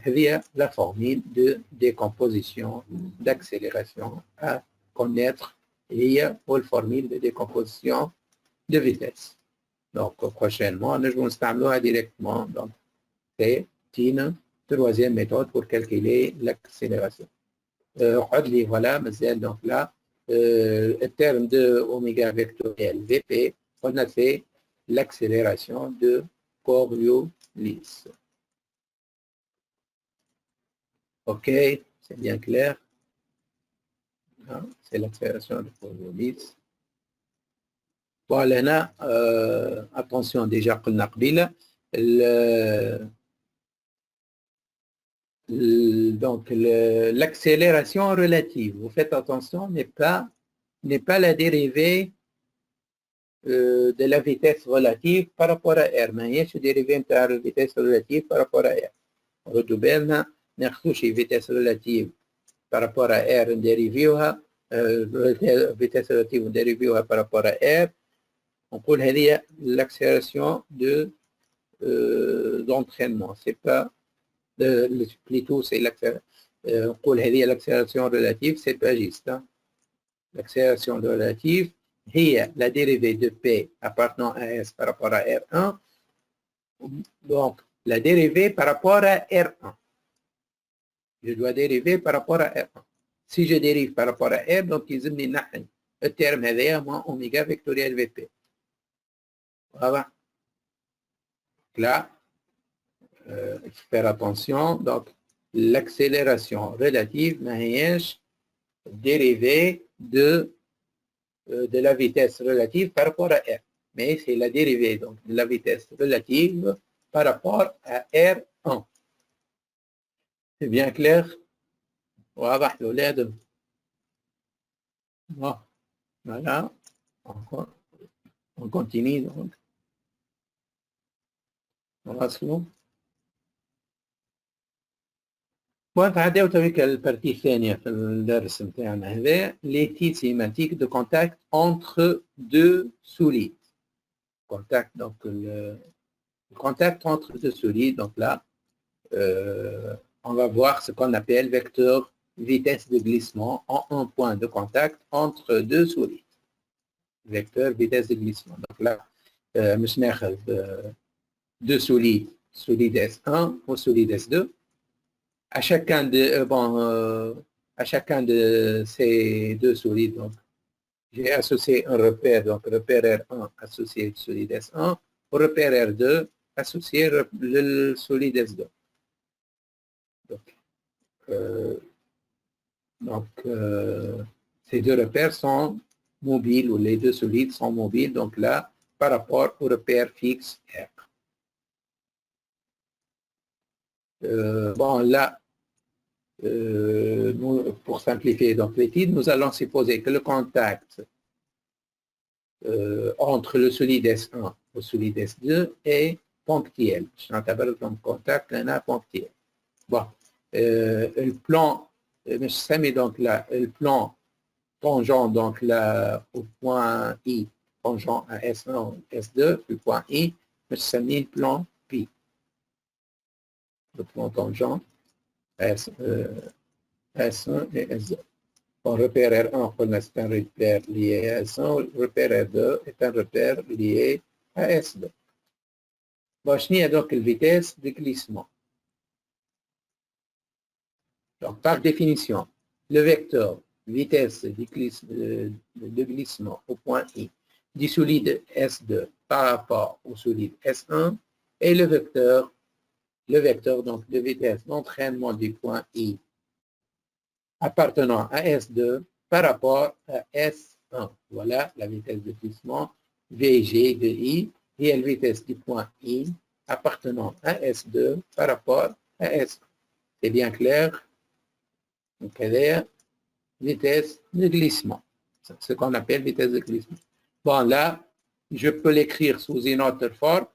هذه la formule de décomposition d'accélération à connaître هي والformule de décomposition de vitesse donc prochainement نجمو نستعملوها directement donc c'est une troisième méthode pour calculer l'accélération قعد لي voilà مازال donc là الترم de اوميغا فيكتوريال في بي قلنا c'est l'accélération de Coriolis. OK, c'est bien clair. C'est l'accélération de Coriolis. Voilà, là, attention, déjà قلنا قبيله donc l'accélération relative, vous faites attention, n'est pas la dérivée de la vitesse relative par rapport à R. ما هيش dérivée de la vitesse relative par rapport à R. ردوا بالنا ناخذوش vitesse relative par rapport à R نديريفيوها vitesse relative نديريفيوها par rapport à R. نقول هذه l'accélération d'entraînement. C'est pas plutôt c'est نقول هذه l'accélération relative, c'est pas juste. Hein. L'accélération relative هي la dérivée de P appartenant à S par rapport à R1. Donc, la dérivée par rapport à R1. Je dois dériver par rapport à R1. Si je dérive par rapport à R, donc il يلزمني نحن الترم هذايا moins oméga vectoriel VP. Voilà. Là, il faut faire attention. Donc, l'accélération relative ما هيش dérivée de la vitesse relative par rapport à R. Mais c'est la dérivée donc, de la vitesse relative par rapport à R1. C'est bien clair? واضح الأولاد؟ Voilà. On continue donc. نواصلوا. ونتعداو تويك البارتي الثانية في الدرس نتاعنا هذا les types cinématiques de contact entre deux solides. Contact, donc le contact entre deux solides, donc là, on va voir ce qu'on appelle vecteur vitesse de glissement en un point de contact entre deux solides. Vecteur vitesse de glissement. Donc là, مش ناخذ deux solides, solide S1 ou solide S2. À chacun de ces deux solides, donc, j'ai associé un repère, donc repère R1 associé au solide S1, au repère R2 associé le solide S2. Donc, ces deux repères sont mobiles, ou les deux solides sont mobiles, donc là, par rapport au repère fixe R. Bon, là, pour simplifier donc l'étude, nous allons supposer que le contact entre le solide S1 et le solide S2 est ponctuel. Je n'entends comme contact ponctuel. Bon, le plan, donc là, le plan tangent donc là au point I, tangent à S1 ou S2, le point I, le plan Pi. Le plan tangent S1 et S2. Bon, repère R1, c'est un repère lié à S1, le repère R2 est un repère lié à S2. Bon, je n'ai donc la vitesse de glissement. Donc, par définition, le vecteur vitesse de glissement au point I du solide S2 par rapport au solide S1 est le vecteur donc de vitesse d'entraînement du point I appartenant à S2 par rapport à S1. Voilà la vitesse de glissement VG de I et la vitesse du point I appartenant à S2 par rapport à S1. C'est bien clair? Donc, vitesse de glissement. C'est ce qu'on appelle vitesse de glissement. Bon, là, je peux l'écrire sous une autre forme.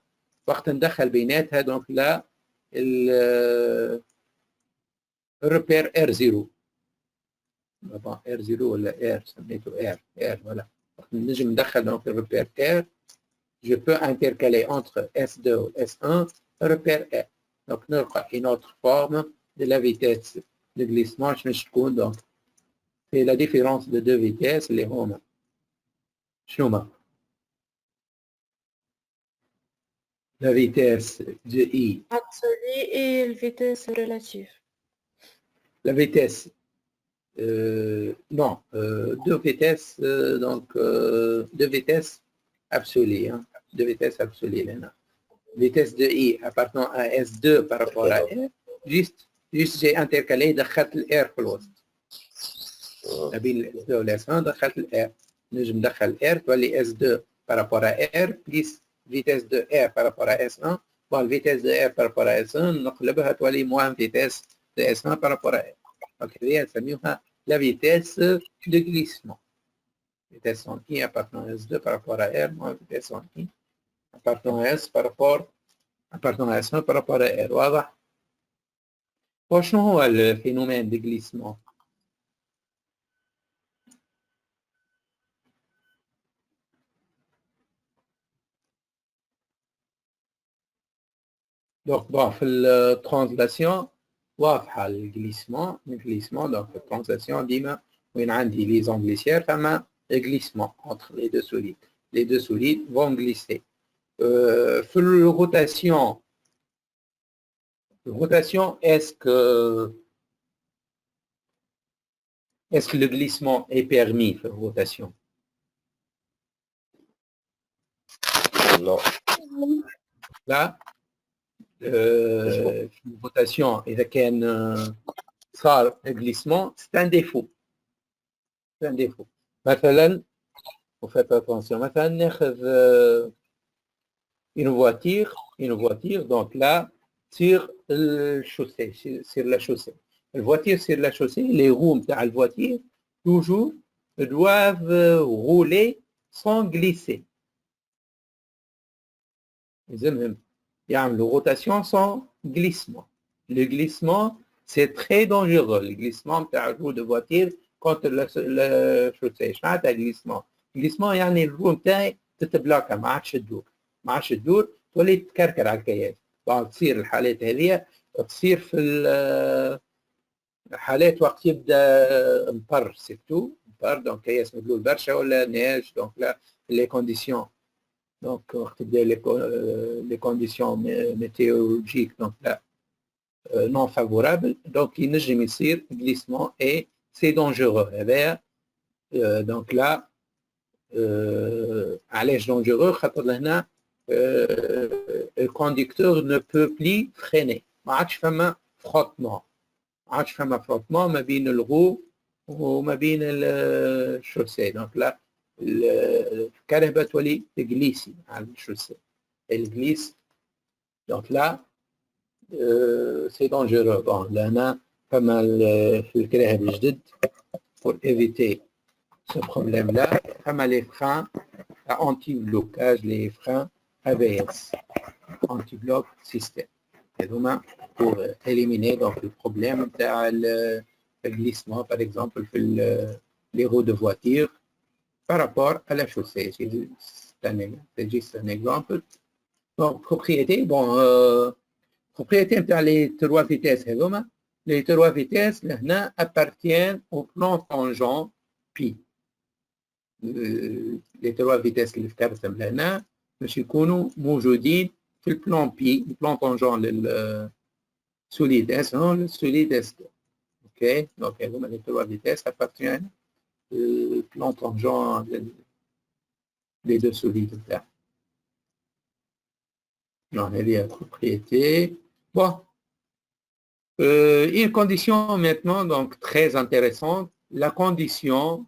Donc là, le repère R0. Bon, R0 ou R, سميته R, voilà. نجم ندخل donc le repère R. Je peux intercaler entre S2 ou S1 le repère R. Donc, نلقى une autre forme de la vitesse de glissement. Donc, c'est la différence de deux vitesses, les هما. شنو هما؟ La vitesse de I. Absolue et la vitesse relative. La vitesse, non, deux vitesses, donc deux vitesses absolues. Hein. de vitesse absolue. Vitesse de I appartenant à S2 par rapport à R, juste j'ai intercalé دخلت الR في الوسط. ما بين ال S2 وال S1 دخلت الR. نجم ندخل R تولي S2 par rapport à R plus vitesse de R par rapport à S1. Bon, vitesse de R par rapport à S1 نقلبها تولي moins vitesse de S1 par rapport à R. Donc هذه نسميوها la vitesse de glissement. Vitesse en I appartenant à S2 par rapport à R moins vitesse en I appartenant à S par rapport appartenant à S1 par rapport à R. واضح؟ وشنو هو الفينومين de glissement؟ Donc bon, في الترانزلاسيون واضحة الجليسمون donc الترانزلاسيون ديما وين عندي لي زونغليسيير فما glissement entre les deux solides. Les deux solides vont glisser. في الروتاسيون est-ce que le glissement est permis في الروتاسيون؟ Non. لا في الروتاسيون إذا كان صار glissement c'est un défaut. C'est un défaut. مثلا vous faites attention مثلا ناخذ une voiture donc là sur la chaussée. La voiture sur la chaussée, les roues de la voiture toujours doivent rouler sans glisser. Ils aiment la rotation sans glissement. Le glissement, c'est très dangereux. Le glissement de la roue de voiture contre la chaussée. Le glissement, يعني الروم تاعي تتبلاكا ما عادش تدور تولي تكركر على الكياس. تصير الحالات هذه تصير في الحالات وقت يبدا مطر سيرتو مطر دونك كياس مبلول برشا ولا نيج دونك لا لي كونديسيون دونك وقت يبدا لي كونديسيون ميتيورولوجيك دونك لا نون فافورابل دونك ينجم يصير غليسمون اي سي دونجورو هذايا دونك لا علاش دونجورو خاطر لهنا le conducteur ne peut plus freiner. ما عادش فما frottement. ما عادش فما frottement ما بين الغو وما بين الشوسيه. دونك لا الكهرباء تولي تجليسي على الشوسيه. الجليس دونك لا سي دونجورو. بون لهنا فما في الكراهب الجدد pour éviter ce problème là فما les freins à anti-blocage les freins ABS, anti-block system. Et donc, pour éliminer donc, le problème de glissement, par exemple, les roues de voiture par rapport à la chaussée. C'est juste un exemple. Donc, propriété, propriété de les trois vitesses. Les trois vitesses là, appartiennent au plan tangent pi. Les trois vitesses qui sont là, باش يكونوا موجودين في البلان بي البلان طونجون للسوليد اس 1 للسوليد اس 2 اوكي دونك هذوما لي تروا فيتيس ابارتيان البلان طونجون لي دو سوليد تاع دونك هذه propriété bon une condition maintenant donc très intéressante la condition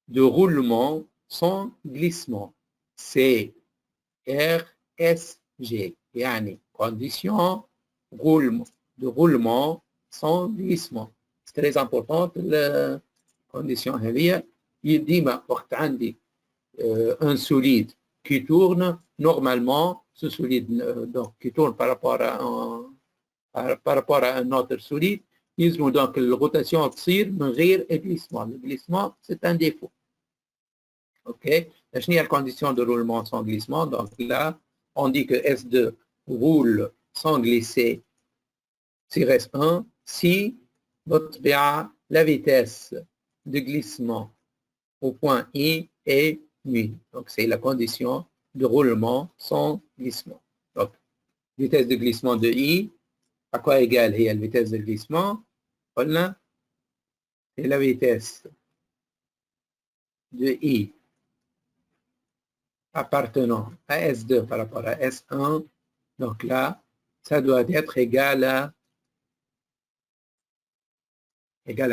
de roulement sans glissement c'est RSG يعني condition de roulement sans glissement. C'est très important la condition هذه ديما وقت عندي un solide qui tourne normalement ce solide donc qui tourne par rapport à un autre solide يلزم donc la rotation تصير من غير glissement. Le glissement c'est un défaut. OK. شنو هي الكونديسيون دو رولمون سون غليسمون دونك là on dit que S2 roule sans glisser sur S1 si بالطبيعة la vitesse de glissement au point I est nulle. Donc c'est la condition de roulement sans glissement. Donc vitesse de glissement de I à quoi égale هي la vitesse de glissement قلنا c'est la vitesse de I appartenant à S2 par rapport à S1, donc là, ça doit être égal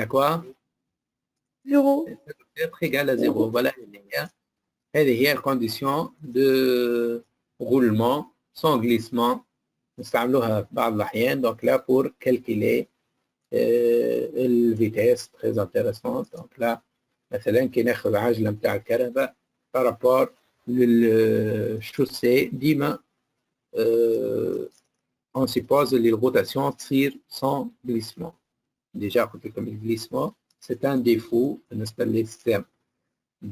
à quoi? 0. Être égal à 0. Voilà, هذه هي الكونديسيون de roulement sans glissement نستعملوها في بعض الأحيان donc là pour calculer le vitesse très intéressant donc là مثلا كي ناخذ عجلة متاع الكهرباء بارابور للشوسي ديما on suppose اللي الروتاسيون تصير sans glissement déjà قلت لكم الglissement c'est un défaut بالنسبة للسيستم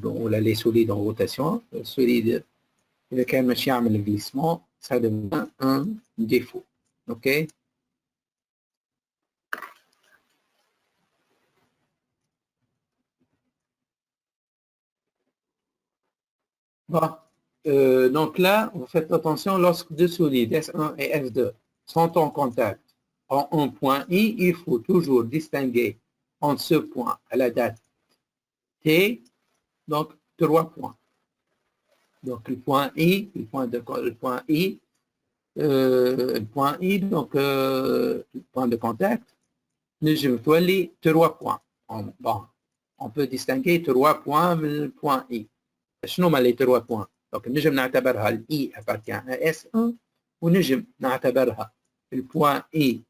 ولا les solides en rotation solide إذا كان ماشي يعمل glissement ça devient un défaut ok. Bon. Donc là, vous faites attention lorsque deux solides S1 et S2 sont en contact en un point I, il faut toujours distinguer entre ce point à la date T, donc 3 points. Donc le point I, le point I, donc le point de contact, نجم تولي 3 points. Bon, on peut distinguer 3 points من le point I. شنو هما les 3 points؟ donc نجم نعتبرها ال I appartient à S1 ونجم نعتبرها le point I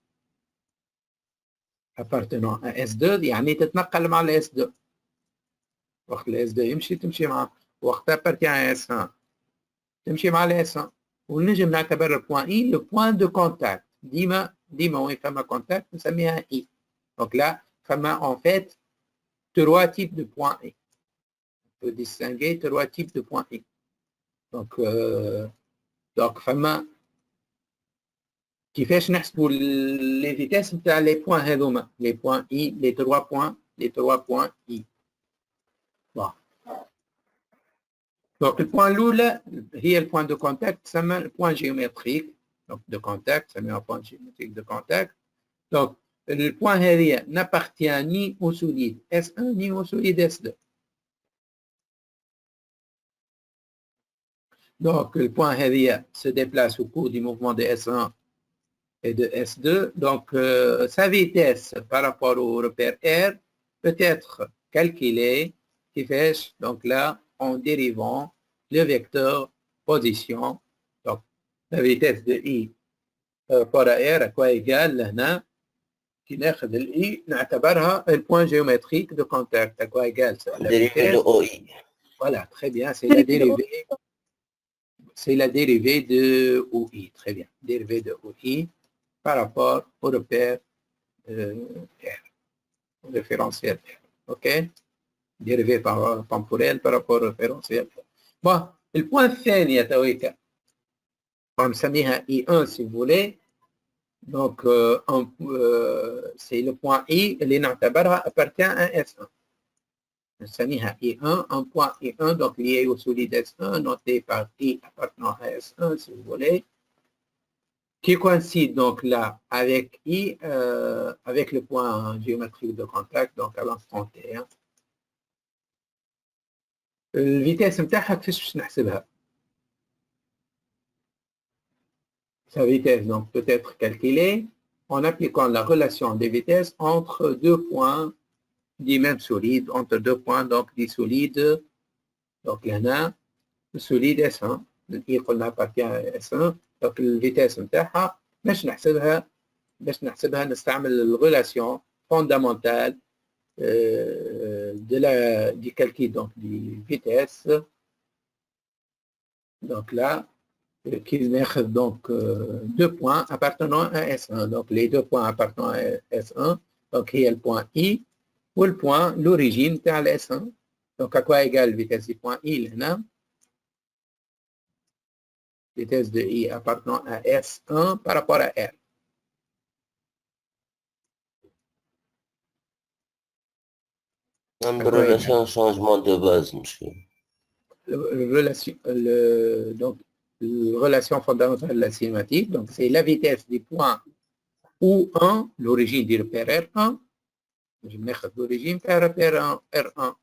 appartenant à S2 يعني تتنقل مع ال S2 وقت ال S2 يمشي تمشي مع وقت appartient à S1 تمشي مع ال S1 ونجم نعتبر le point I le point de contact ديما وين فما contact نسميها I donc là فما en fait 3 types de points I. On peut distinguer 3 types de points I. Donc فما كيفاش نحسبوا les vitesses نتاع les points هذوما les points I les 3 points I. Bon. Donc le point الأولى هي le point de contact تسمى le point géométrique donc de contact تسمى un point géométrique de contact. Donc le point هذه n'appartient ni au solide S1 ni au solide S2. Donc, le point هذه se déplace au cours du mouvement de S1 et de S2. Donc, sa vitesse par rapport au repère R peut être calculée donc là, en dérivant le vecteur position. Donc, la vitesse de I par rapport à R à quoi égale هنا كي ناخذ ال I نعتبرها le point géométrique de contact à quoi égale la dérivé de OI. Voilà, très bien, c'est la dérivée. C'est la dérivée de OI, très bien. Dérivée de OI par rapport au repère R, au référentiel R. OK? Dérivée temporelle par rapport au référentiel R. Bon, le point الثاني تويكا نسميها I1 si vous voulez. Donc, c'est le point I اللي نعتبرها appartient à S1. نسميها I1, un point I1 donc lié au solide S1 noté par I appartenant à S1 si vous voulez, qui coïncide donc là avec I, avec le point géométrique de contact donc à l'instant T. الفيتاس نتاعها كيفاش باش نحسبها؟ Sa vitesse donc peut être calculée en appliquant la relation des vitesses entre deux points du même solide, entre deux points donc des solides. Donc il y en a le solide S1 qui appartient à S1 donc la vitesse نتاعها باش نحسبها نستعمل الرelation fondamentale du calcul donc du vitesse. Donc là qui ناخذ donc deux points appartenant à S1 donc les deux points appartenant à S1 donc il y a le point I ou le point l'origine تاع ال S1 donc à quoi égale la vitesse du point I là vitesse de I appartenant à S1 par rapport à R. Une relation changement de base, monsieur. Donc, la relation fondamentale de la cinématique, donc c'est la vitesse du point U1, l'origine du repère R1. Je vais mettre l'origine par repère R1.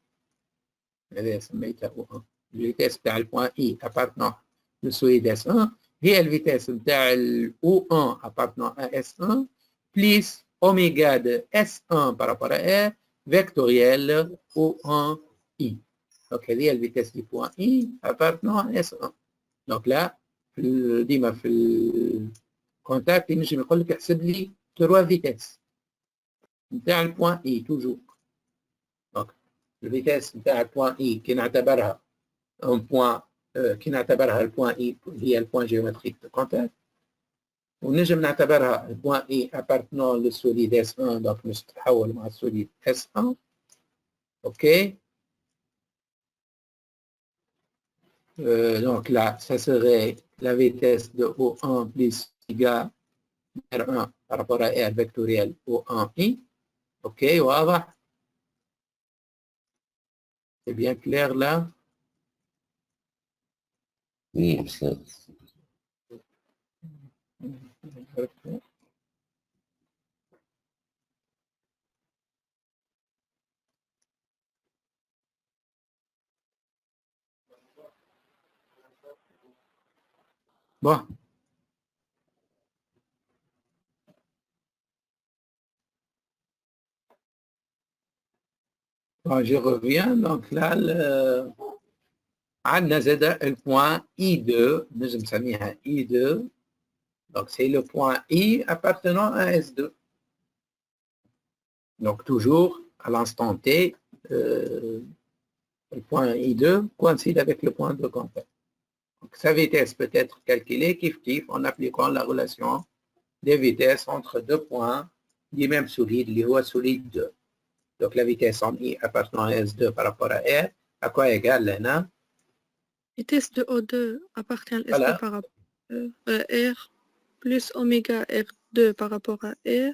هذا سميتها U1. الفيتاس بتاع البوان اي appartenant للسوليد S1 هي الفيتاس بتاع ال O1 appartenant à S1 plus oméga de S1 par rapport à R vectoriel O1I. Donc هذه الفيتاس du point I appartenant à S1. Donc là ديما في الكونتاكت ينجم يقول لك احسب لي 3 فيتاس نتاع البوان اي توجور. دونك الفيتاس نتاع البوان اي كي نعتبرها اون بوان كي نعتبرها البوان اي هي البوان جيومتريك دو كونتاكت ونجم نعتبرها البوان اي ابارتنون للسوليد اس 1 دونك باش تتحول مع السوليد اس 1 اوكي. Donc là, ça serait la vitesse de O1 plus égale R1 par rapport à R vectoriel O1I. OK, واضح. C'est bien clair là. Oui, ça. Bon. Bon, je reviens. Donc là, عندنا زاد le point I2 نجم نسميها I2. Donc c'est le point I appartenant à S2. Donc toujours à l'instant T, le point I2 coïncide avec le point de contact. Donc sa vitesse peut être calculée kiff en appliquant la relation des vitesses entre deux points du même solide, اللي هو solide 2. Donc la vitesse en I appartenant à S2 par rapport à R, à quoi égale là? Vitesse de O2 appartient à S2 Voilà. par rapport à R plus oméga R2 par rapport à R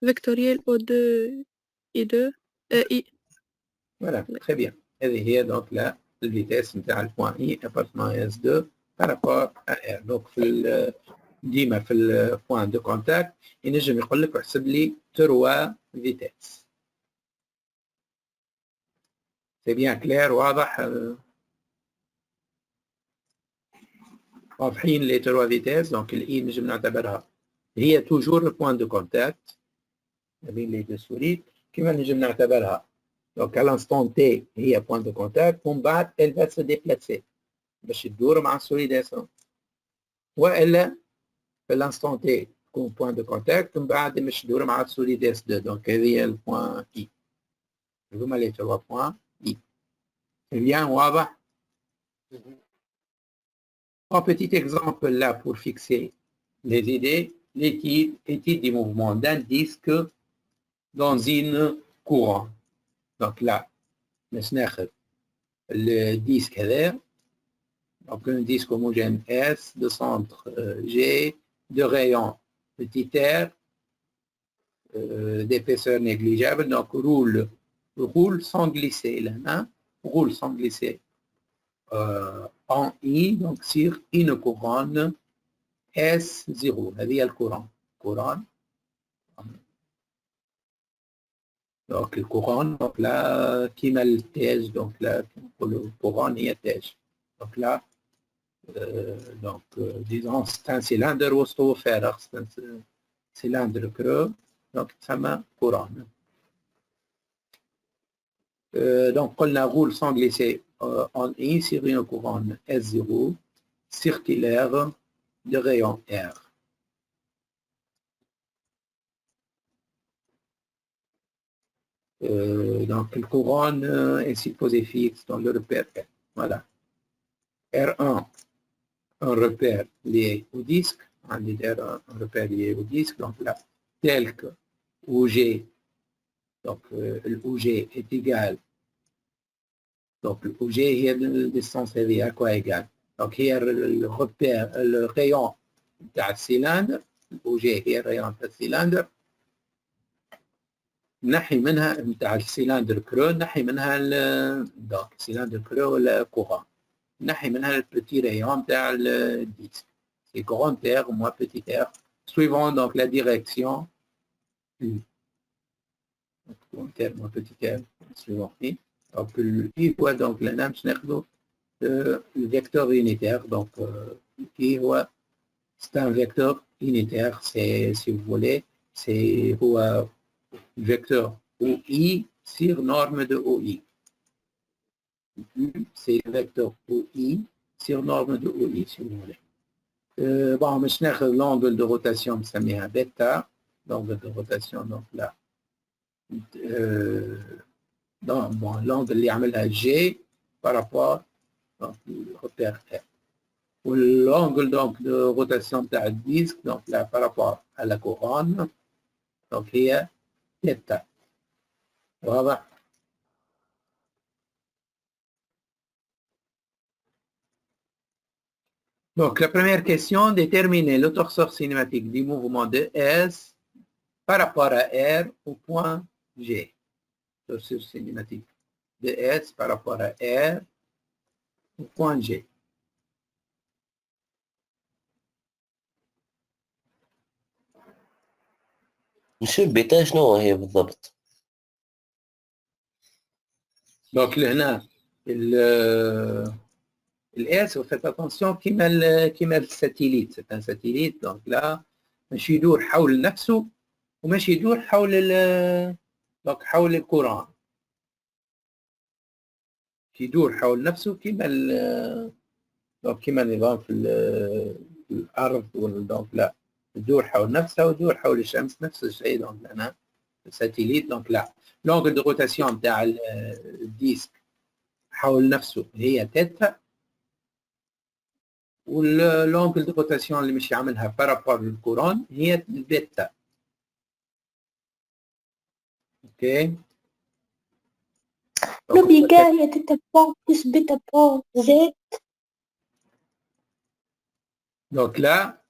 vectoriel O2 I2 I. Voilà, très bien. هذه هي donc la vitesse نتاع البوان I appartenant à S2 par rapport à R. Donc في ديما في البوان دو كونتاكت ينجم يقول لك احسب لي 3 فيتيس. C'est bien clair واضح. واضحين les 3 فيتيس. Donc الإي نجم نعتبرها هي toujours le point de contact ما بين les deux solides. كيما نجم نعتبرها donc à l'instant T هي point de contact ومن بعد elle va se déplacer باش تدور مع السوليد S1 والا في l'instant T تكون point de contact ومن بعد باش تدور مع السوليد S2. donc هذه هي البوان I. هما les 3 points I. C'est bien واضح. Un petit exemple là pour fixer les idées, l'étude du mouvement d'un disque dans une courant. Donc là, le disque هذا, donc un disque homogène S de centre G, de rayon petit r, d'épaisseur négligeable, donc roule sans glisser là, hein, roule sans glisser. En I, donc sur une couronne S0. هذه الكورون. couronne. Donc le couronne, donc là, كيما التاج, donc là, le couronne هي التاج. Donc là, donc disons c'est un cylindre وسطه فارغ, c'est un cylindre creux, donc تسمى couronne. Donc قلنا roule sans glisser en I sur une couronne S0 circulaire de rayon R. Donc la couronne est supposée fixe dans le repère R. Voilà. R1, un repère lié au disque. On dit R1, un repère lié au disque. Donc là, tel que OG, donc l'OG est égal. Donc le OG est la distance هذه à quoi égale. Donc هي le repère, le rayon تاع السيلندر. OG هي الريون تاع السيلندر. نحي منها نتاع السيلندر كرو, نحي منها donc السيلندر كرو ولا كورون. نحي منها البتي rayon تاع الديسك. C'est grand R moins petit r, suivant donc la direction. Grand R moins petit r, suivant I. Donc I voit donc la نمش ناخذو le vecteur unitaire. Donc, c'est un vecteur unitaire. C'est, si vous voulez, c'est vecteur OI sur norme de OI. C'est le vecteur OI sur norme de OI, si vous voulez. Bon, مش ناخذ l'angle de rotation بنسميها بيتا. L'angle de rotation, donc là. Bon, l'angle اللي يعملها G par rapport au repère R. Ou l'angle donc de rotation de la disque, donc là par rapport à la couronne, donc هي θ. واضح؟ Donc la première question, déterminer le torseur cinématique du mouvement de S par rapport à R au point G. Torseur cinématique de S par rapport à R au point G. مش البيتا شنو هي بالضبط؟ Donc هنا S, vous faites attention كيما الساتيليت. C'est un satellite, donc là ماشي يدور حول نفسه وماشي يدور حول donc حول الكرة. يدور حول نفسه كيما النظام في الأرض. donc لا تدور حول نفسها وتدور حول الشمس نفس الشيء. donc هنا الساتيليت. donc لا l'angle de rotation بتاع الديسك حول نفسه هي تيتا، واللونجل دو روتاسيون اللي مش يعملها بارابور للكورون هي البيتا. اوكي l'oméga هي تيتا بوان بلس بيتا بوان زد. donc là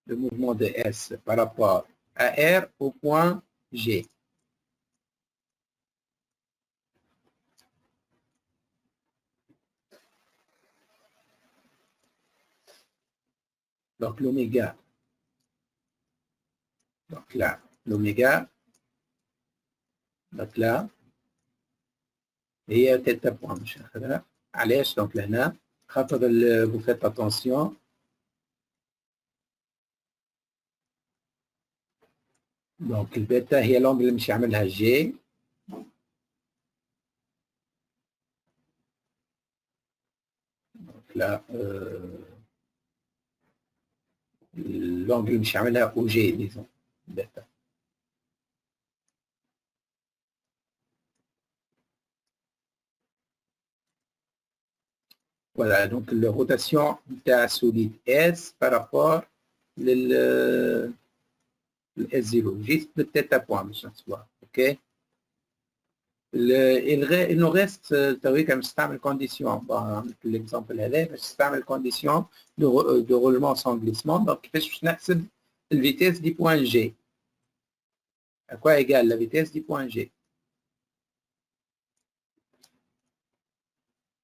le mouvement de S par rapport à R au point G. Donc l'oméga. Donc là, l'oméga. Donc là, هي تيتا بوان مش هاخدها. علاش؟ donc لهنا خاطر vous faites attention. donc البيتا هي لونجل اللي مش يعملها جي. donc là l'angle اللي مش يعملها او جي disons بيتا. Voilà, donc la rotation de solide S par rapport au S0, juste de tête à point, ok? Il nous reste, comme c'est une condition, bon, l'exemple est c'est une condition de roulement sans glissement, donc je vais la vitesse du point G. À quoi égale la vitesse du point G?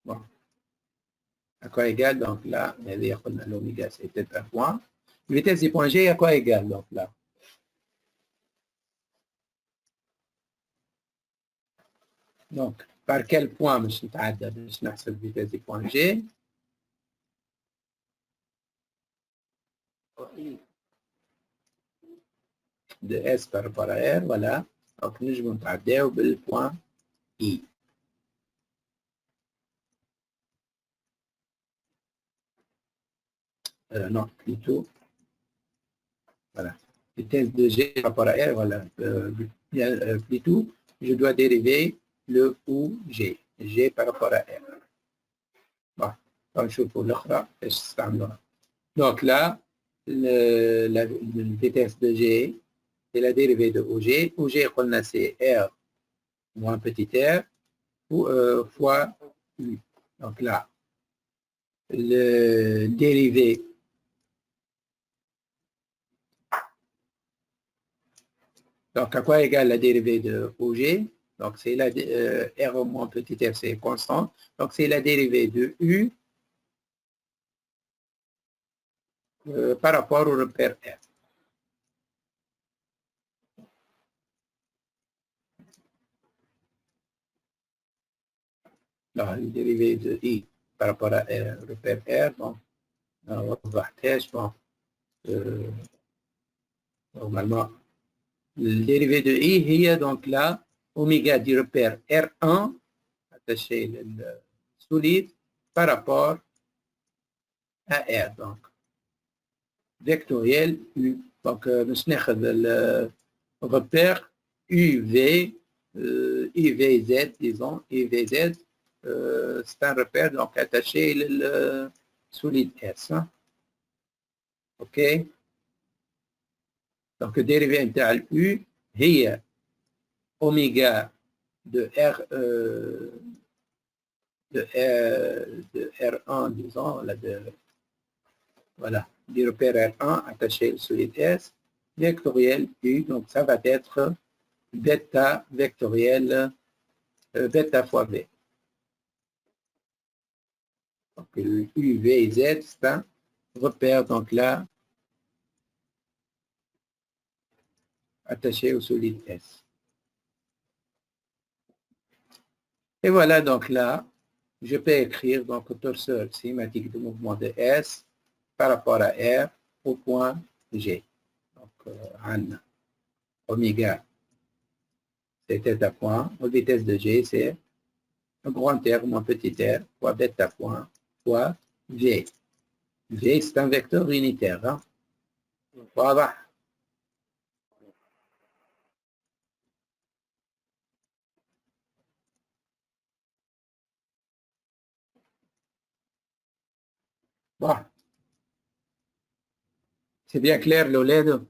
Bon. À quoi égale, donc là, l'oméga c'est un point. La vitesse du point G à quoi égale, donc là? Donc, par quel point je نحسب la vitesse du point G? De S par rapport à R, voilà. Donc, nous allons نتعداو بالpoint I. Non, plutôt, voilà, vitesse de G par rapport à R, voilà, plutôt, je dois dériver le ou G, G par rapport à R. Bon, donc je pour l'autre, donc là, la vitesse de G, c'est la dérivée de OG, OG, c'est R moins petit r, fois U. Donc là, le dérivé donc à quoi égale la dérivée de OG? Donc c'est la R moins petit r, c'est constant. Donc c'est la dérivée de U par rapport au repère R. là, le dérivé de I par rapport à R, repère R, donc, on va bon, normalement, le dérivé de I, il y a donc là, oméga du repère R1, attaché le solide, par rapport à R, donc, vectoriel U. Donc, le repère UV, UVZ, disons, UVZ, c'est un repère donc attaché le solide S. Hein? OK? Donc, le dérivé intégral U, هي oméga de R, de R1, disons, voilà, du repère R1 attaché au solide S, vectoriel U, donc ça va être bêta vectoriel, bêta fois V. Donc, U, V et Z, c'est un repère, donc là, attaché au solide S. Et voilà, donc là, je peux écrire donc le torseur cinématique du mouvement de S par rapport à R au point G. Donc, Anne, oméga, c'est θ point, la vitesse de G, c'est un grand R moins petit r, fois bêta point, fois V. V, c'est un vecteur unitaire. Hein? Voilà. Bon. C'est bien clair, l'OLED.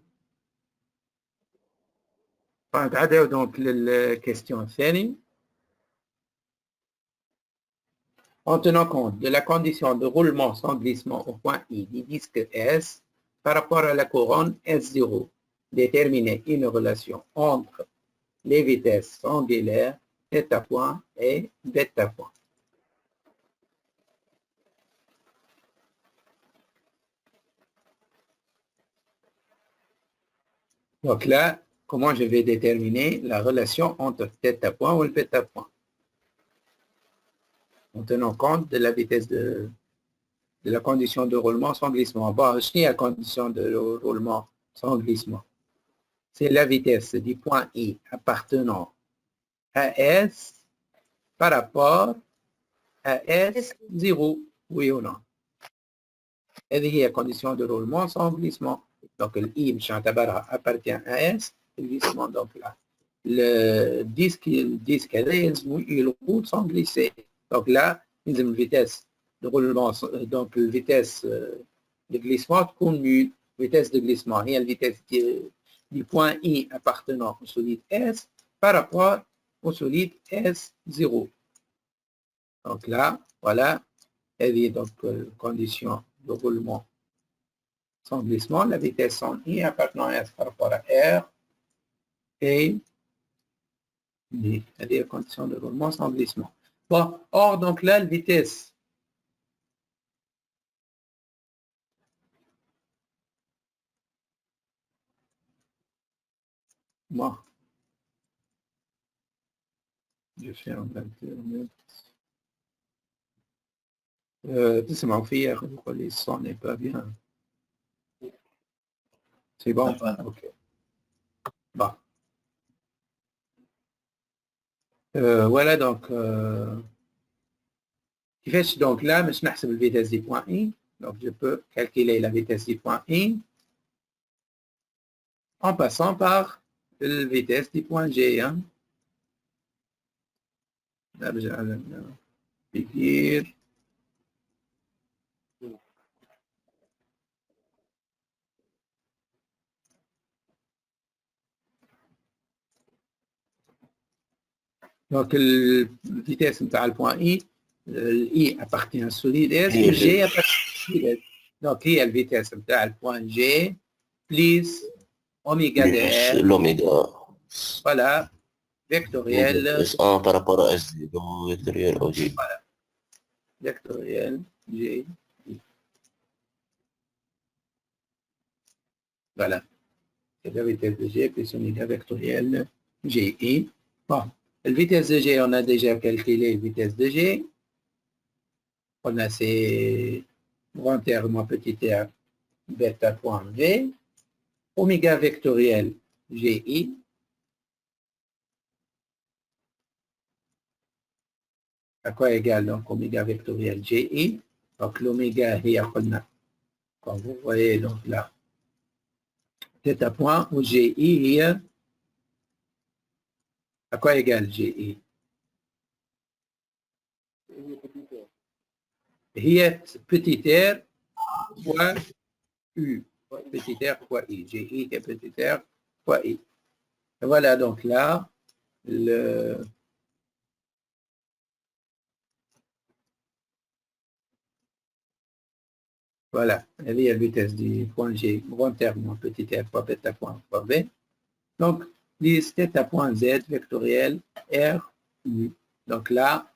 Donc, la question الثانية. En tenant compte de la condition de roulement sans glissement au point I du disque S par rapport à la couronne S0, déterminer une relation entre les vitesses angulaires θ point et bêta point. Donc là, comment je vais déterminer la relation entre θ point ou le bêta point? En tenant compte de la vitesse de la condition de roulement sans glissement. Bon, je la condition de roulement sans glissement. C'est la vitesse du point I appartenant à S par rapport à S0, oui ou non. Et la condition de roulement sans glissement. Donc, le I appartient à S, le glissement, donc là. Le disque il roule sans glisser. Donc là, une vitesse de roulement, donc la vitesse de glissement compte nulle. Vitesse de glissement et la vitesse du point I appartenant au solide S par rapport au solide S0. Donc là, voilà, elle est donc condition de roulement sans glissement, la vitesse en I appartenant à S par rapport à R et les conditions de roulement sans glissement. Bon, or, donc là, la vitesse moi, je fais un 21 c'est mon fier, le son n'est pas bien. C'est bon? Ok. Bon. Voilà, donc, donc là, je vais la vitesse du point I. Donc, je peux calculer la vitesse du point I en passant par la vitesse du point G. Hein. Là, je vais dire. Donc, la vitesse de le point I, I appartient à solide S, et G appartient à solide S. Donc, il y a la vitesse de le point G, plus oméga de R. L'oméga. Voilà, vectoriel. S1 par rapport à S0, vectoriel OG. Voilà, vectoriel G. Voilà, c'est la vitesse de G plus oméga vectoriel GI. Bon. La vitesse de G, on a déjà calculé la vitesse de G. On a c'est grand R moins petit r bêta point V, oméga vectoriel GI, à quoi égale donc oméga vectoriel GI? Donc l'oméga quand vous voyez donc là, θ point ou GI, à quoi égale GI? هي petit r fois U. Petit r fois I. GI est petit r fois I. Et voilà donc là, voilà, elle est la vitesse du point G, grand R moins petit r fois bêta point fois V. Donc, lise θ point Z vectoriel R U. Donc là,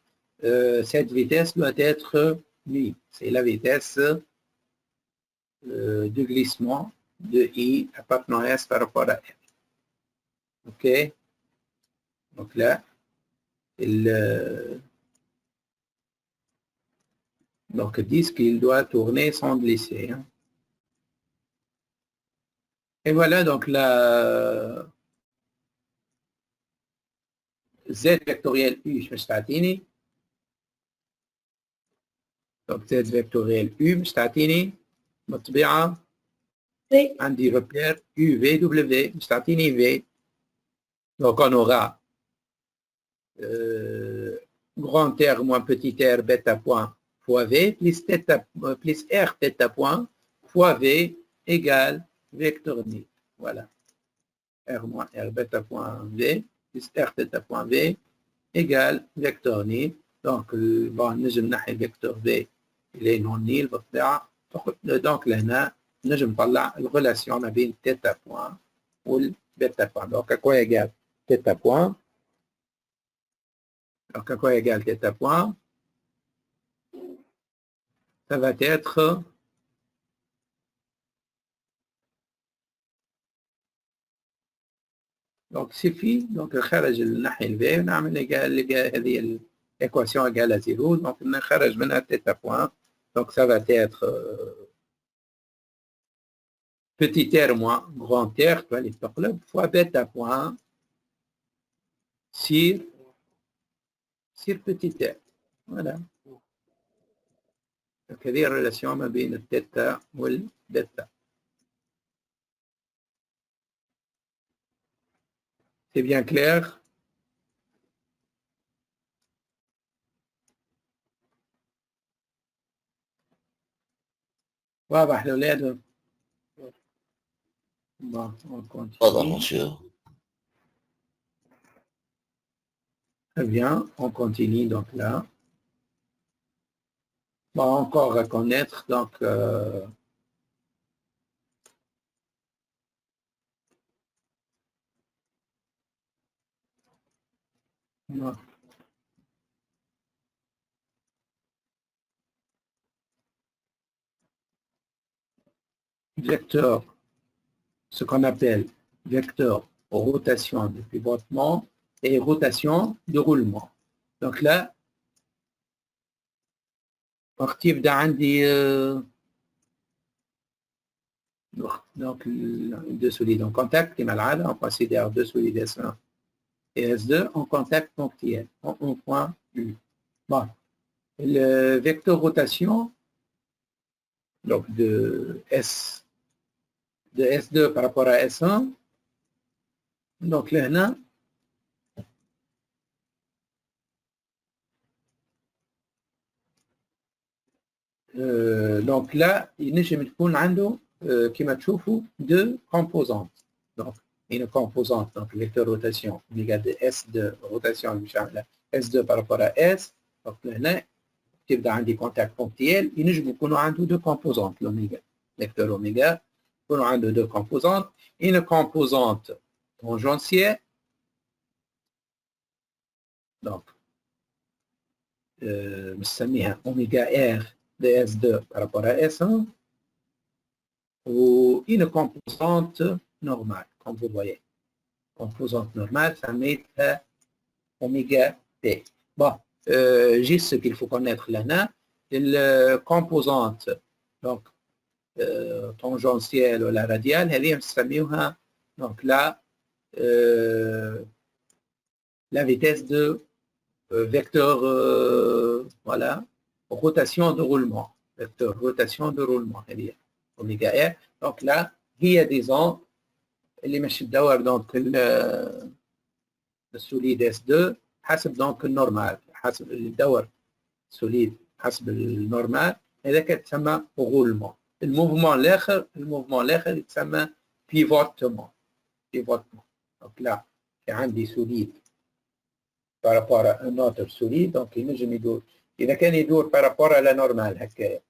cette vitesse doit être mi. C'est la vitesse de glissement de I appartenant à S par rapport à R. OK? Donc là, donc disent qu'il doit tourner sans glisser. Hein. Et voilà donc la Z vectoriel U مش تعطيني. donc Z vectoriel U مش تعطيني بالطبيعة عندي repère U V W مش تعطيني V. Donc on aura grand R moins petit r bêta point fois V plus R θ point fois V égale vecteur ni. Voilà. R moins R bêta point V plus R θ point V égale vecteur ni. Donc, bon, نجم نحي vecteur V il est non nil بالطبيعة. Donc لهنا نجم نطلع الريلاسيون ما بين θ point والبيتا point. Donc à quoi égale θ point? Donc à quoi égale θ point? Ça va être donc suffit donc نخرج الناحية الفي ونعمل هذه l'équation égale à 0. Donc نخرج منها θ point. Donc ça va être petit r moins grand R fois bêta point sur petit r. Voilà. Donc هذه الريلاسيون ما بين الثيتا والبيتا. C'est bien clair? واضح لأولاد؟ Bon, on continue. تفضل monsieur. Très bien, on continue donc là. Bon, encore à connaître donc non. Vecteur, ce qu'on appelle vecteur rotation de pivotement et rotation de roulement. Donc là, وقت يبدا عندي donc deux solides en contact كما العادة on considère deux solides S1 et S2 en contact ponctuel en point U. Bon, le vecteur rotation donc de S2 par rapport à S1 donc là donc là ينجم تكون عنده كما تشوفوا deux composantes. Donc une composante donc vecteur rotation oméga de S2 rotation مش عامله S2 par rapport à S. donc هنا تبدا عندي contact ponctuel ينجم يكونوا عنده deux composantes l'oméga vecteur oméga يكونوا عنده deux composantes. Une composante tangentielle donc نسميها oméga R de S2 par rapport à S1 ou une composante normale, comme vous voyez. Composante normale, ça met oméga P. Bon, juste ce qu'il faut connaître là, الكومبوزانت دونك tangentielle ولا radiale هذه نسميوها donc la vitesse de vecteur voilà rotation de roulement vecteur rotation de roulement هذه اوميغا ار دونك لا هي ديزون اللي ماشي تدور دونك السوليد اس 2 حسب دونك النورمال حسب اللي يدور سوليد حسب النورمال هذاك تسمى غولمون الموفمون الاخر يتسمى بيفوتمون دونك لا في عندي سوليد بارابور ان اوتر سوليد دونك ينجم يدور اذا كان يدور بارابور على نورمال هكايا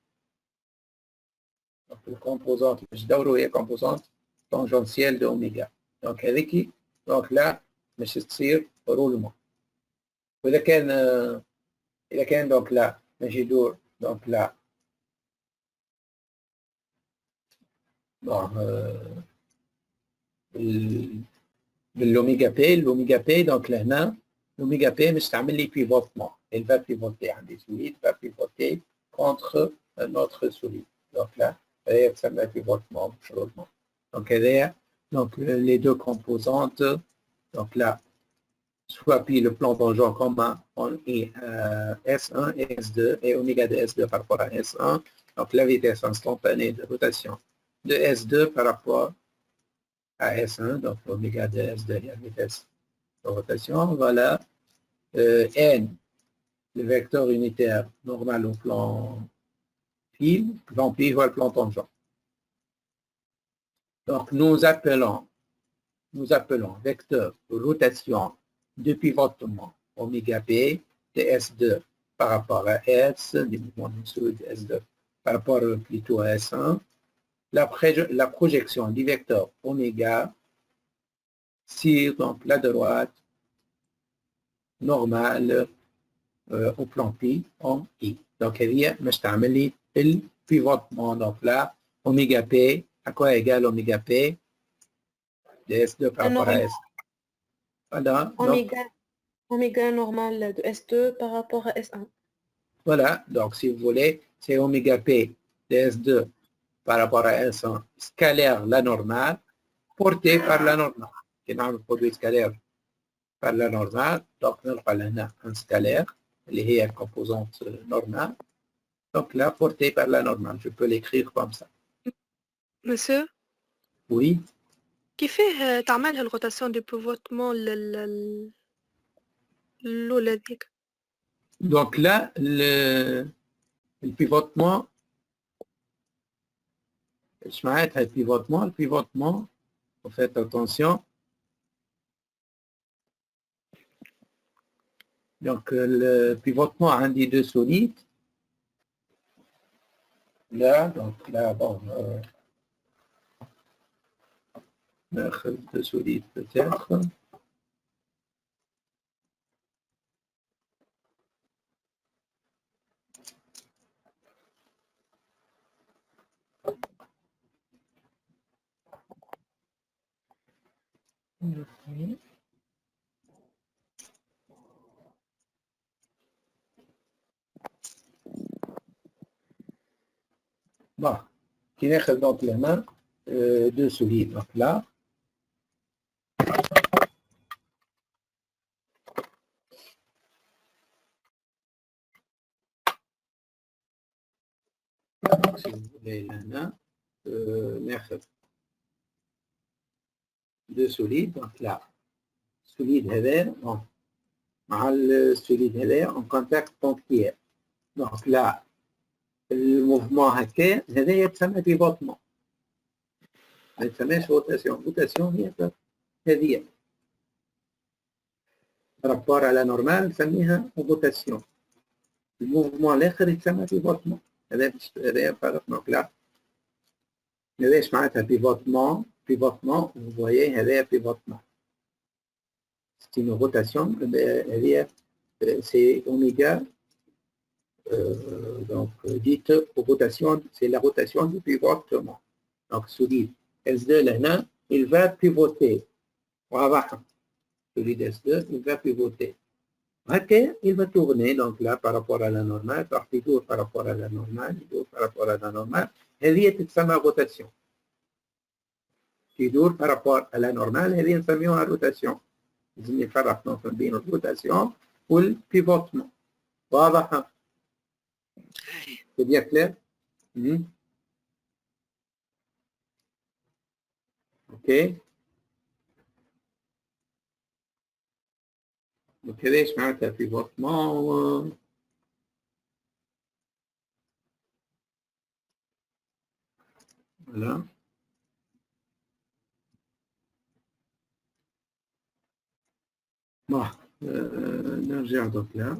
دونك الكومبوزونت باش ندورو هي كومبوزونت تانجونسيال دو اوميغا دونك هذيك دونك لا باش تصير رولمون واذا كان دونك لا ماشي يدور دونك لا بالاوميغا بي دونك لهنا l'oméga P مش تعمل لي pivotement elle va pivoter عندي solide va pivoter contre un autre solide donc là هي تسمى pivotement مش roulement donc هذايا donc les deux composantes donc là soit puis le plan tangent commun on est S1 et S2 et oméga de S2 par rapport à S1 donc la vitesse instantanée de rotation de S2 par rapport à S1 donc oméga de S2 est la vitesse de rotation, voilà n, le vecteur unitaire normal au plan pi ou le plan tangent. Donc nous appelons vecteur rotation de pivotement oméga p de S2 par rapport à S, du mouvement de S2 par rapport plutôt à S1, la projection du vecteur oméga sur donc la droite normale au plan pi en I. Donc هذه باش تعمل لي البيفوتمون دونك لا اوميغا بي à quoi égale oméga p de S2 par rapport à S. Voilà. Oméga normal de S2 par rapport à S1. Voilà, donc si vous voulez, c'est oméga p de S2 par rapport à S1 scalaire la normale portée par la normale. Qui est un produit scalaire par la normale, donc nous avons un scalaire, qui est une composante normale, donc là, portée par la normale, je peux l'écrire comme ça. Monsieur? Oui. كيف تعمل هالروتاسيون دي بيفوتمون الأولى ذيك؟ Donc là, le pivotement, je m'arrête le pivotement, faites attention. Donc le pivotement a des deux solides. Là, donc là, bon, deux solides peut-être. Okay. Bon, qui est donc les mains deux solides. Donc là, si vous voulez la main, deux solides. Donc là, solide هذا donc مع السوليد هذا en contact ponctuel. Donc là, الموفمون هكا هذا يتسمى بيفوتمون ما يتسمىش روتاسيون. روتاسيون هي هذه رابور على نورمال نسميها روتاسيون. الموفمون الاخر يتسمى بيفوتمون. هذا فرق. دونك لا هذا ايش معناتها بيفوتمون؟ بيفوتمون vous voyez هذا بيفوتمون c'est une rotation. هذه c'est oméga. Donc, dite rotation, c'est la rotation du pivotement. Donc, solide S2, là, il va pivoter. Solide S2, il va pivoter. Ok, il va tourner donc là par rapport à la normale, il tourne par rapport à la normale, il tourne par rapport à la normale. هذه تتسمى rotation. يدور par rapport à la normale, هذه نسميوها rotation. لازم نفرق بين الروتاسيون والبيفوتمون. واضح؟ C'est bien clair? Ok. Donc هذا ايش معناتها بيفوتمون؟ Voilà. Bon, نرجع donc là.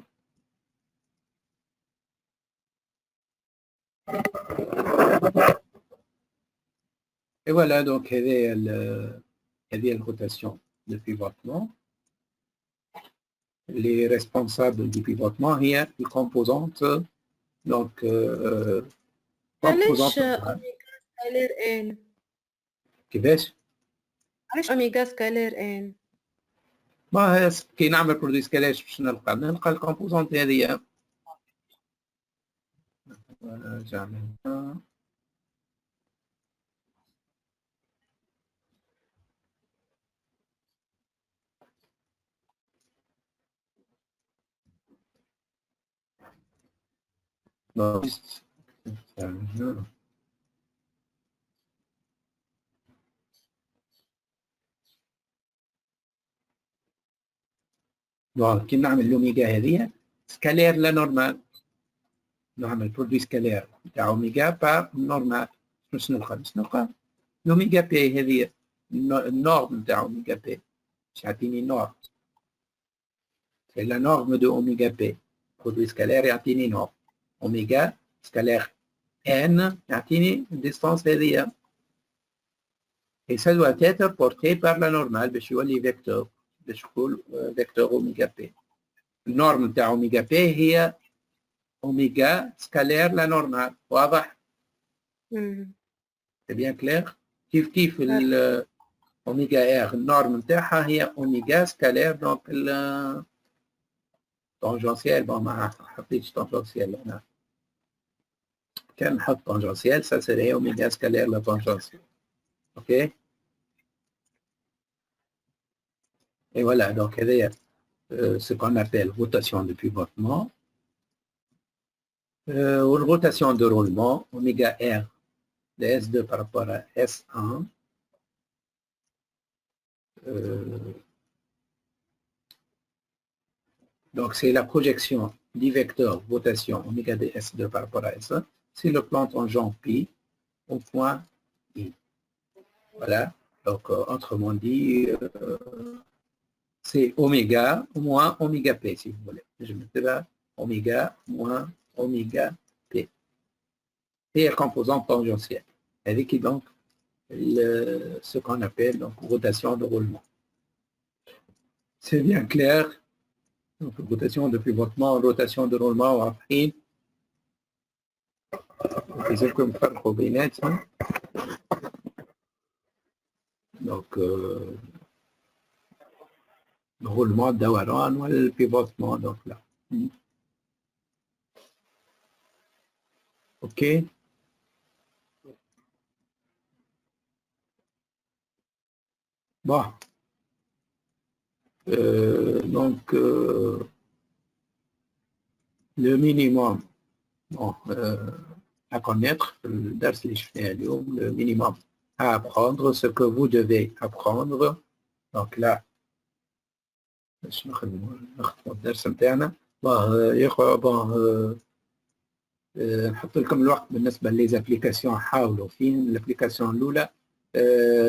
Et voilà, donc هذه la rotation de pivotement. Les responsables du pivotement هي الكومبوزانت donc علاش اوميغا سكالير ان؟ كيفاش؟ علاش اوميغا سكالير ان؟ ما كي نعمل برودوي سكالير باش نلقى الكومبوزانت هذه. جعلنا دونك كي نعمل لوميغا هذه سكالير لا نورمال، نعمل برودوي سكالير تاع اوميغا با نورمال. باش نلقى لوميغا بي هذه النورم تاع اوميغا بي. باش يعطيني نورم، سي لا نورم دو اوميغا بي. برودوي سكالير يعطيني نورم اوميغا سكالير ان يعطيني الديستانس هذه. et ça doit être porté par la normale باش يولي فيكتور، باش يقول فيكتور اوميغا بي. النورم تاع اوميغا بي هي اوميغا سكالير لا نورمال. واضح؟ سي بيان كلير. كيف اوميغا ار النورم نتاعها هي اوميغا سكالير دونك طونجونسيال. بون ما حطيتش طونجونسيال هنا، كان نحط طونجونسيال ça serait اوميغا سكالير لا طونجونسيال. اوكي. Et voilà, donc il y a ce qu'on appelle rotation de pivotement. Ou rotation de roulement, oméga R de S2 par rapport à S1. Donc c'est la projection du vecteur rotation oméga de S2 par rapport à S1. C'est le plan tangent pi au point I. Voilà, donc autrement dit, c'est oméga moins oméga P, si vous voulez. Je mettrai là oméga moins oméga P. Et la composante tangentielle, avec donc ce qu'on appelle donc, rotation de roulement. C'est bien clair. Donc, rotation de pivotement, rotation de roulement, après. Donc, le roulement d'Awaran ou le pivotement, donc là. OK. Bon. Donc, le minimum bon, à connaître, le minimum à apprendre, ce que vous devez apprendre. Donc là, باش نخدموا الدرس نتاعنا. نحط لكم الوقت بالنسبه ليزابليكاسيون. حاولوا فين الابليكاسيون الاولى.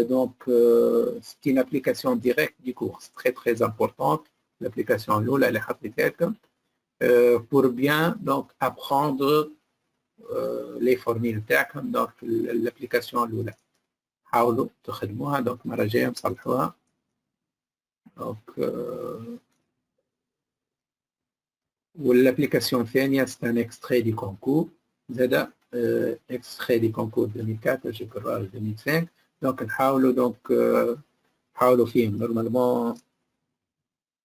دونك c'est une application directe du cours, c'est très très importante l'application الاولى اللي حطيتها لكم pour bien donc apprendre les formules تاعكم. دونك الابليكاسيون الاولى حاولوا تخدموها، دونك المره الجايه نصلحوها. Donc, l'application الثانية c'est un extrait du concours. زاد extrait du concours 2004 j'ai courage 2005. Donc نحاولوا donc نحاولوا فيهم. Normalement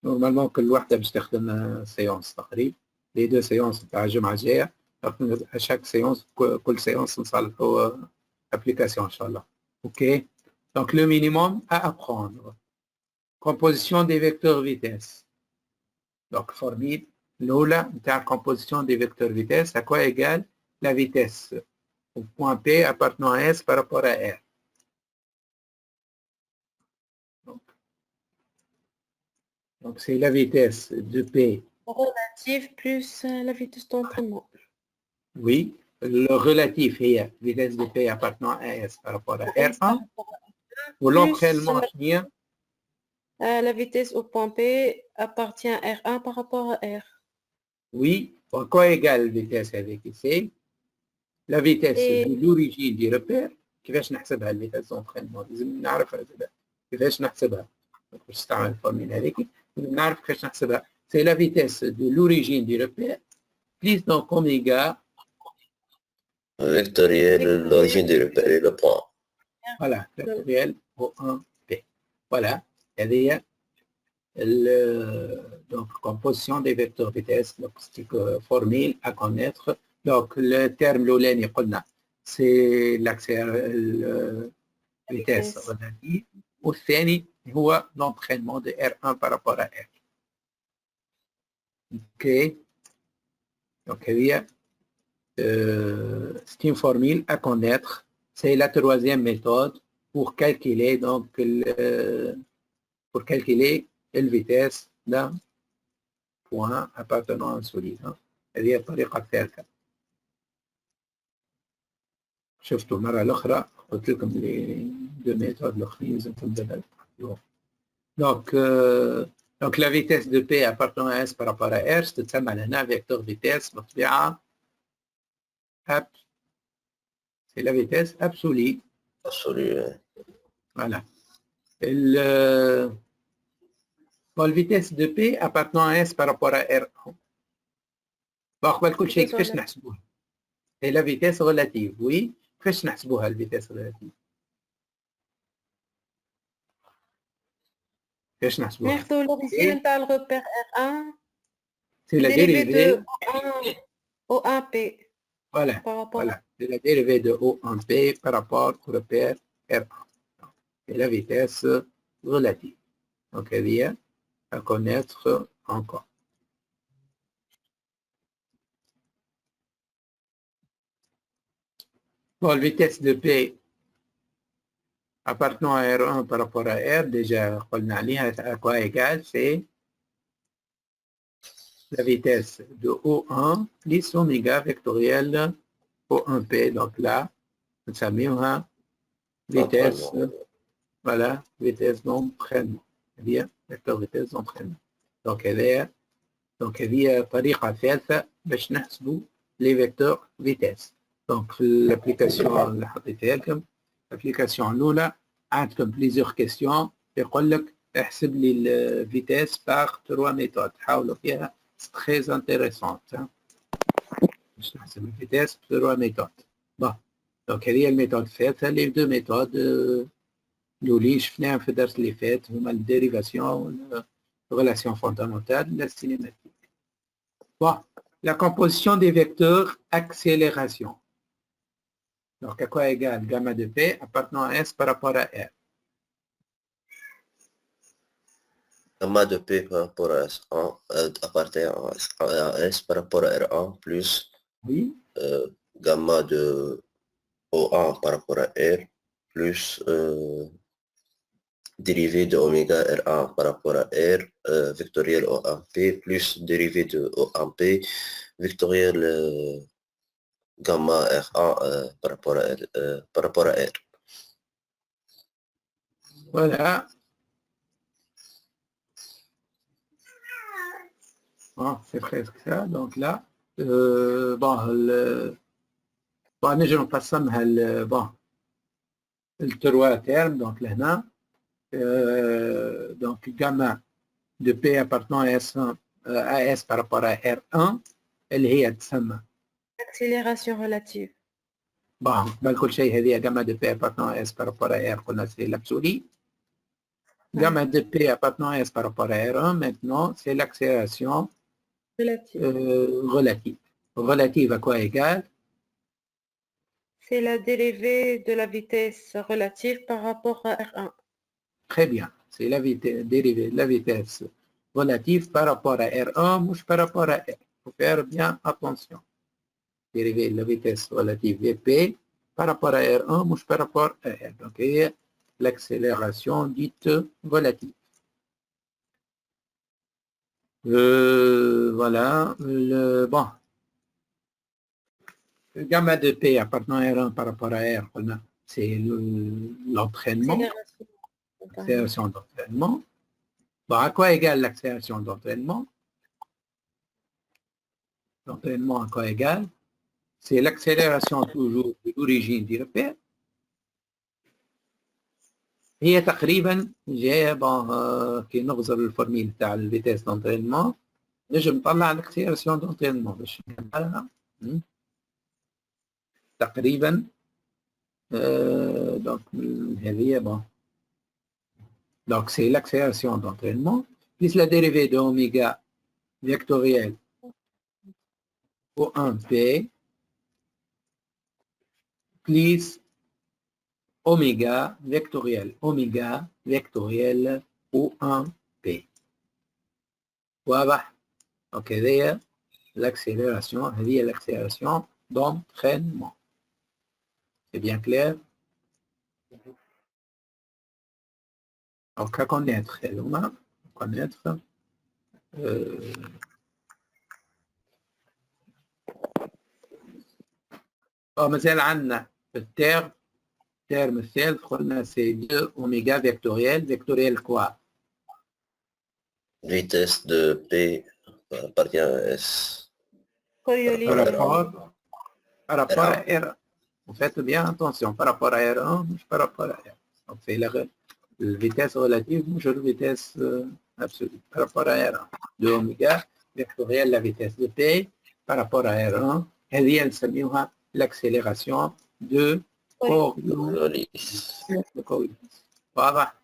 نورمالمون كل وحده باش تخدم سيونس تقريبا لي دو سيونس تاع الجمعه الجايه شاك سيونس كل سيونس نصلحوا ابليكاسيون ان شاء الله. اوكي دونك لو مينيموم à apprendre composition des vecteurs vitesse. Donc formule l'oula نتاع composition des vecteurs vitesse à quoi égale la vitesse au point P appartenant à S par rapport à R. Donc c'est la vitesse de P relative plus la vitesse d'entraînement. Oui, le relatif est vitesse de P appartenant à S par rapport à R1 ou l'entraînement la vitesse au point P appartient à R1 par rapport à R. Oui, à quoi égale la vitesse avec ici? La vitesse de l'origine du repère. كيفاش نحسبها الفيتاس d'entraînement؟ لازم نعرف كيفاش نحسبها. باش نستعمل الفورميل هذيك لازم نعرف كيفاش نحسبها. C'est la vitesse de l'origine du repère plus donc oméga vectoriel l'origine du repère et le point. Voilà, vectoriel O1P. Voilà, هذه donc composition des vecteurs vitesse, donc c'est formule à connaître. Donc le terme l'ولاني قلنا c'est l'accélération vitesse relative والثاني هو l'entraînement de R1 par rapport à R. Ok, donc c'est une formule à connaître. C'est la troisième méthode pour calculer donc la vitesse d'un point appartenant à un solide. هذه الطريقة الثالثة. شفتوا مرة الأخرى قلت لكم لي دو ميثود الأخرين لازم تبدأ. Donc la vitesse de P appartenant à S par rapport à R تتسمى هنا vecteur vitesse بالطبيعة c'est la vitesse absolue. Absolue. Voilà. La vitesse de P appartenant à S par rapport à R1. قبل كل شيء كيفاش نحسبوها؟ هي la vitesse relative. Oui. كيفاش نحسبوها الفيتاس relative؟ كيفاش نحسبوها؟ ناخذوا l'origine نتاع الريبير R1 c'est la dérivée de O1P. Voilà, voilà. C'est la dérivée de O1P par rapport au repère R1. Et la vitesse relative. Donc, elle est à connaître encore. Bon, la vitesse de P appartenant à R1 par rapport à R, déjà, à quoi égale? C'est la vitesse de O1 plus oméga vectoriel O1P. Donc là, nous savons vitesse, voilà, vitesse d'entraînement. C'est-à-dire, vecteur vitesse d'entraînement. Donc, il y a طريقة ثالثة باش نحسبوا les vecteurs vitesse. Donc, l'application اللي حطيتها لكم، l'application الأولى عندكم plusieurs questions يقول لك احسب لي الفيتاس par 3 méthodes. حاولوا فيها. C'est très intéressant. باش نحسب الفيتاس ب 3 méthodes. Bon. Donc هذه الميثود الثالثة. les deux méthodes اللي شفناهم في الدرس اللي فات هما الديريفاسيون والريلاسيون فوندامونتال لا cinématique. Bon. La composition des vecteurs accélération. Donc à quoi égale gamma de P appartenant à S par rapport à R? Gamma de P par rapport à S1 appartient à S par rapport à R1 plus Oui. Gamma de O1 par rapport à R plus dérivée de oméga R1 par rapport à R vectoriel O1P plus dérivée de O1P vectoriel gamma R1 par rapport à R. Voilà. Bon, c'est presque ça. Donc là, bon, نجي نقسمها bon التروا termes. Donc là, donc gamma de P appartenant à S1 à S par rapport à R1 اللي هي تسمى accélération relative. Bon, قبل كل شيء هذه gamma de P appartenant à S par rapport à R قلنا c'est l'absolu. Gamma de P appartenant à S par rapport à R1, maintenant, c'est l'accélération Relative. relative. Relative à quoi égale? C'est la dérivée de la vitesse relative par rapport à R1. Très bien. C'est la dérivée de la vitesse relative par rapport à R1, mouche par rapport à R. Il faut faire bien attention. Dérivée de la vitesse relative Vp par rapport à R1, mouche par rapport à R. Donc, il l'accélération dite relative. Voilà. Bon. Le gamma de P appartenant à R1 par rapport à R, c'est l'entraînement. L'accélération d'entraînement. Bon, à quoi égale l'accélération d'entraînement? L'entraînement à quoi égale? C'est l'accélération toujours de l'origine du repère. هي تقريبا جايه كي نغزر الفورميل تاع الفيتيس دونترينمون نجم نطلع الاكسيلراسيون دونترينمون باش نعملها تقريبا دونك هذه بون دونك سي l'accélération d'entraînement plus la dérivée de oméga vectorielle au 1p plus oméga vectoriel au 1p. واضح؟ donc هذه l'accélération d'entraînement. C'est bien clair? Donc à connaître, مثلا عندنا الترم الثالث قلنا c'est 2 oméga vectoriel quoi? Vitesse de P appartient à S. Par rapport à R. Vous faites bien attention, par rapport à R1, par rapport à R. Donc c'est la vitesse relative, la vitesse absolue. Par rapport à R1, 2 oméga vectoriel la vitesse de P par rapport à R1, هذه نسميوها l'accélération de Coriolis. Voilà.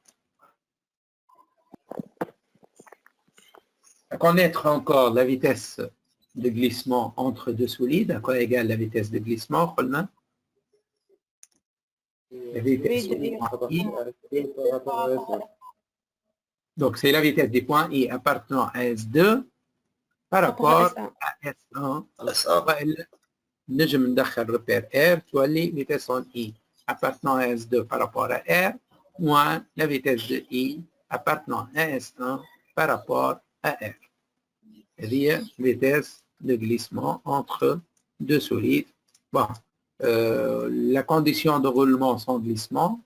À connaître encore la vitesse de glissement entre deux solides, à quoi égale la vitesse de glissement? La vitesse I. Donc c'est la vitesse du point I appartenant à S2 par rapport à S1. نجم ندخل repère R تولي vitesse en I appartenant à S2 par rapport à R moins la vitesse de I appartenant à S1 par rapport à R. C'est-à-dire vitesse de glissement entre deux solides. Bon, la condition de roulement sans glissement,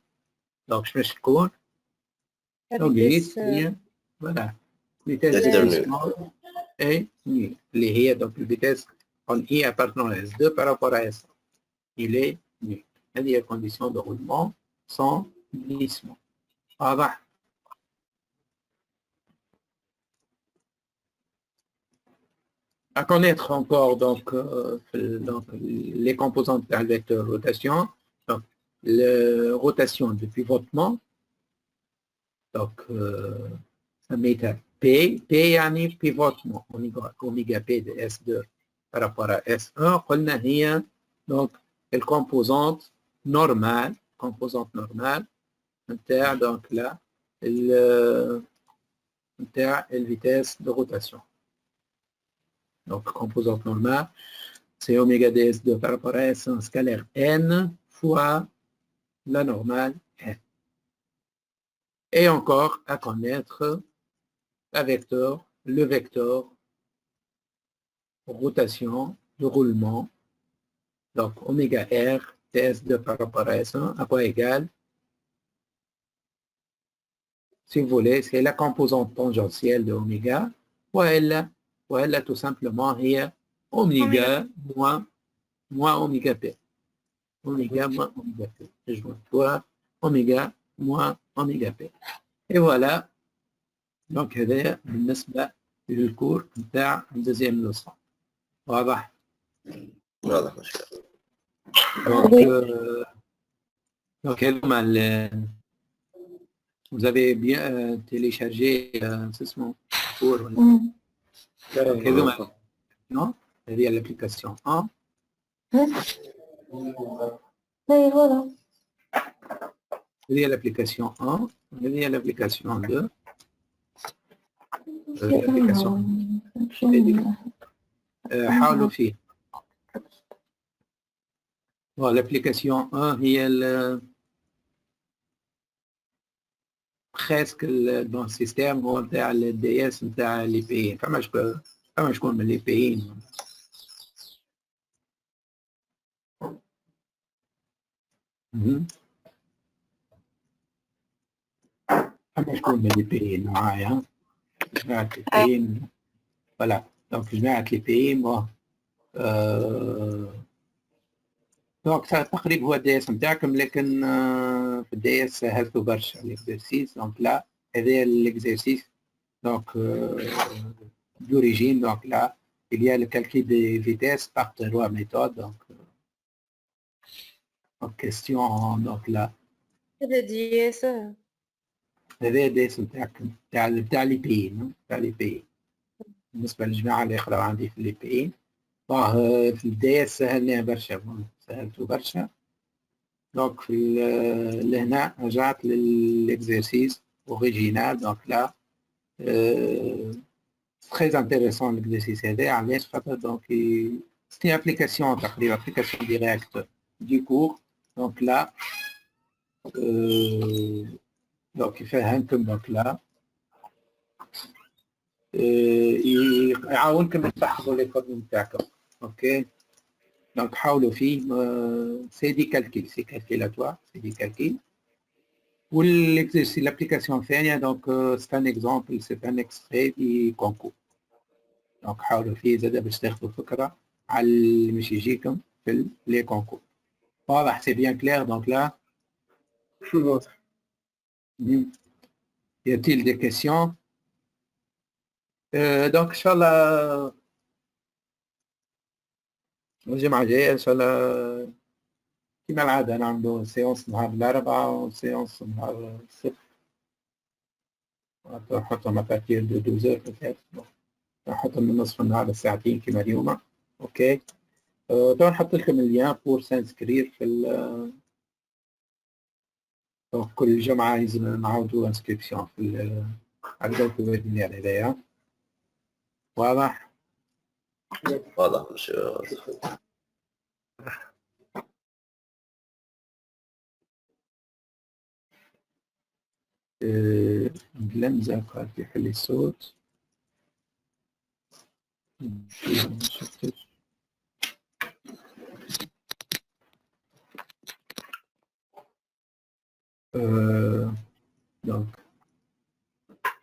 donc je me cours, on glisse, voilà, vitesse de glissement est nulle. Les donc vitesse en I appartenant à S2 par rapport à S1. Il est nul. Il y a condition de roulement sans glissement. واضح. À connaître encore donc les composantes d'un vecteur rotation. Donc, la rotation de pivotement. Donc, ça met P. P يعني pivotement. Oméga P de S2 par rapport à S1. قلنا هي donc الcomposante normale. Donc là, la vitesse de rotation. Donc, composante normale, c'est oméga ds2 par rapport à S1 scalaire n fois la normale n. Et encore à connaître le vecteur rotation de roulement. Donc, oméga r ds2 par rapport à S1 à quoi égale? Si vous voulez, c'est la composante tangentielle de oméga, وإلا tout simplement هي oméga moins oméga p. Oméga moins oméga p. Je vois oméga moins oméga p. Et voilà. Donc هذا بالنسبة للكور بتاع deuxième leçon. واضح؟ واضح. Donc هذوما Vous avez bien téléchargé ce اسمه pour كذا non هذه l'application 1 Oui, voilà. هذه l'application 1 هذه l'application 2 l'application حاولوا فيه l'application 1 هي presque dans le système هو نتاع الدي اس نتاع لي بي فما شكون من لي بي فما شكون من لي بي معايا جماعة لي بي فوالا دونك جماعة لي بي دونك تقريبا هو الدي اس نتاعكم لكن في الدي اس سهلتو برشا ليكزرسيس دونك لا هذا l'exercice donc d'origine donc là il y a le calcul des vitesses par trois méthodes donc question donc là هذا دي اس هذا دي اس نتاعكم تاع لي بي تاع لي بي بالنسبه للجماعه اللي يقراو عندي في لي بي في الدي اس سهلناها برشا سهلتو برشا دونك في لهنا رجعت للاكزرسيس اوريجينال دونك لا très intéressant l'exercice هذا علاش خاطر دونك سي ابليكاسيون تقريبا ابليكاسيون ديريكت du cours donc là donc يفهمكم donc là يعاونكم تحفظوا لي كود نتاعكم اوكي دونك حاولوا فيه سي دي كالكيل سي كالكيلاتوار سي دي كالكيل والاكزرسيس l'application الثانيه دونك سي ان اكزامبل سي ان اكستري دي كونكور دونك حاولوا فيه زاد باش تاخذوا فكره على اللي باش يجيكم في لي كونكور واضح سي بيان كلير دونك لا واضح. y a-t-il des questions دونك ان شاء الله الجمعه الجايه ان شاء الله كما العاده نعملوا سيونس نهار الاربعاء وسيونس نهار السبت نحطهم ابارتير دو 12 peut-être نحطهم من نصف النهار لساعتين كما اليوم اوكي تو نحط لكم اللين بور سانسكرير في كل جمعه لازم نعاودوا انسكريبسيون في على الويبينار هذايا واضح واضح مش لمزة قاعد يحل الصوت donc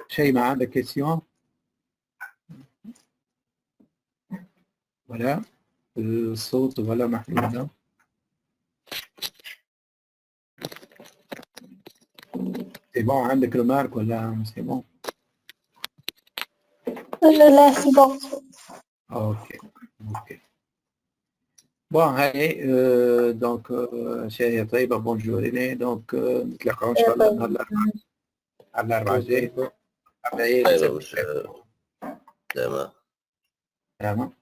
شيء ما عندك كيسيون ولا الصوت ولا محلول سي بون عندك رمارك ولا سي بون لا سي بون اوكي بون هاي دونك شاهية طيبة بون جوريني دونك نتلاقاو ان شاء الله نهار الاربعاء على الاربعاء الجاي ايوه مش تمام تمام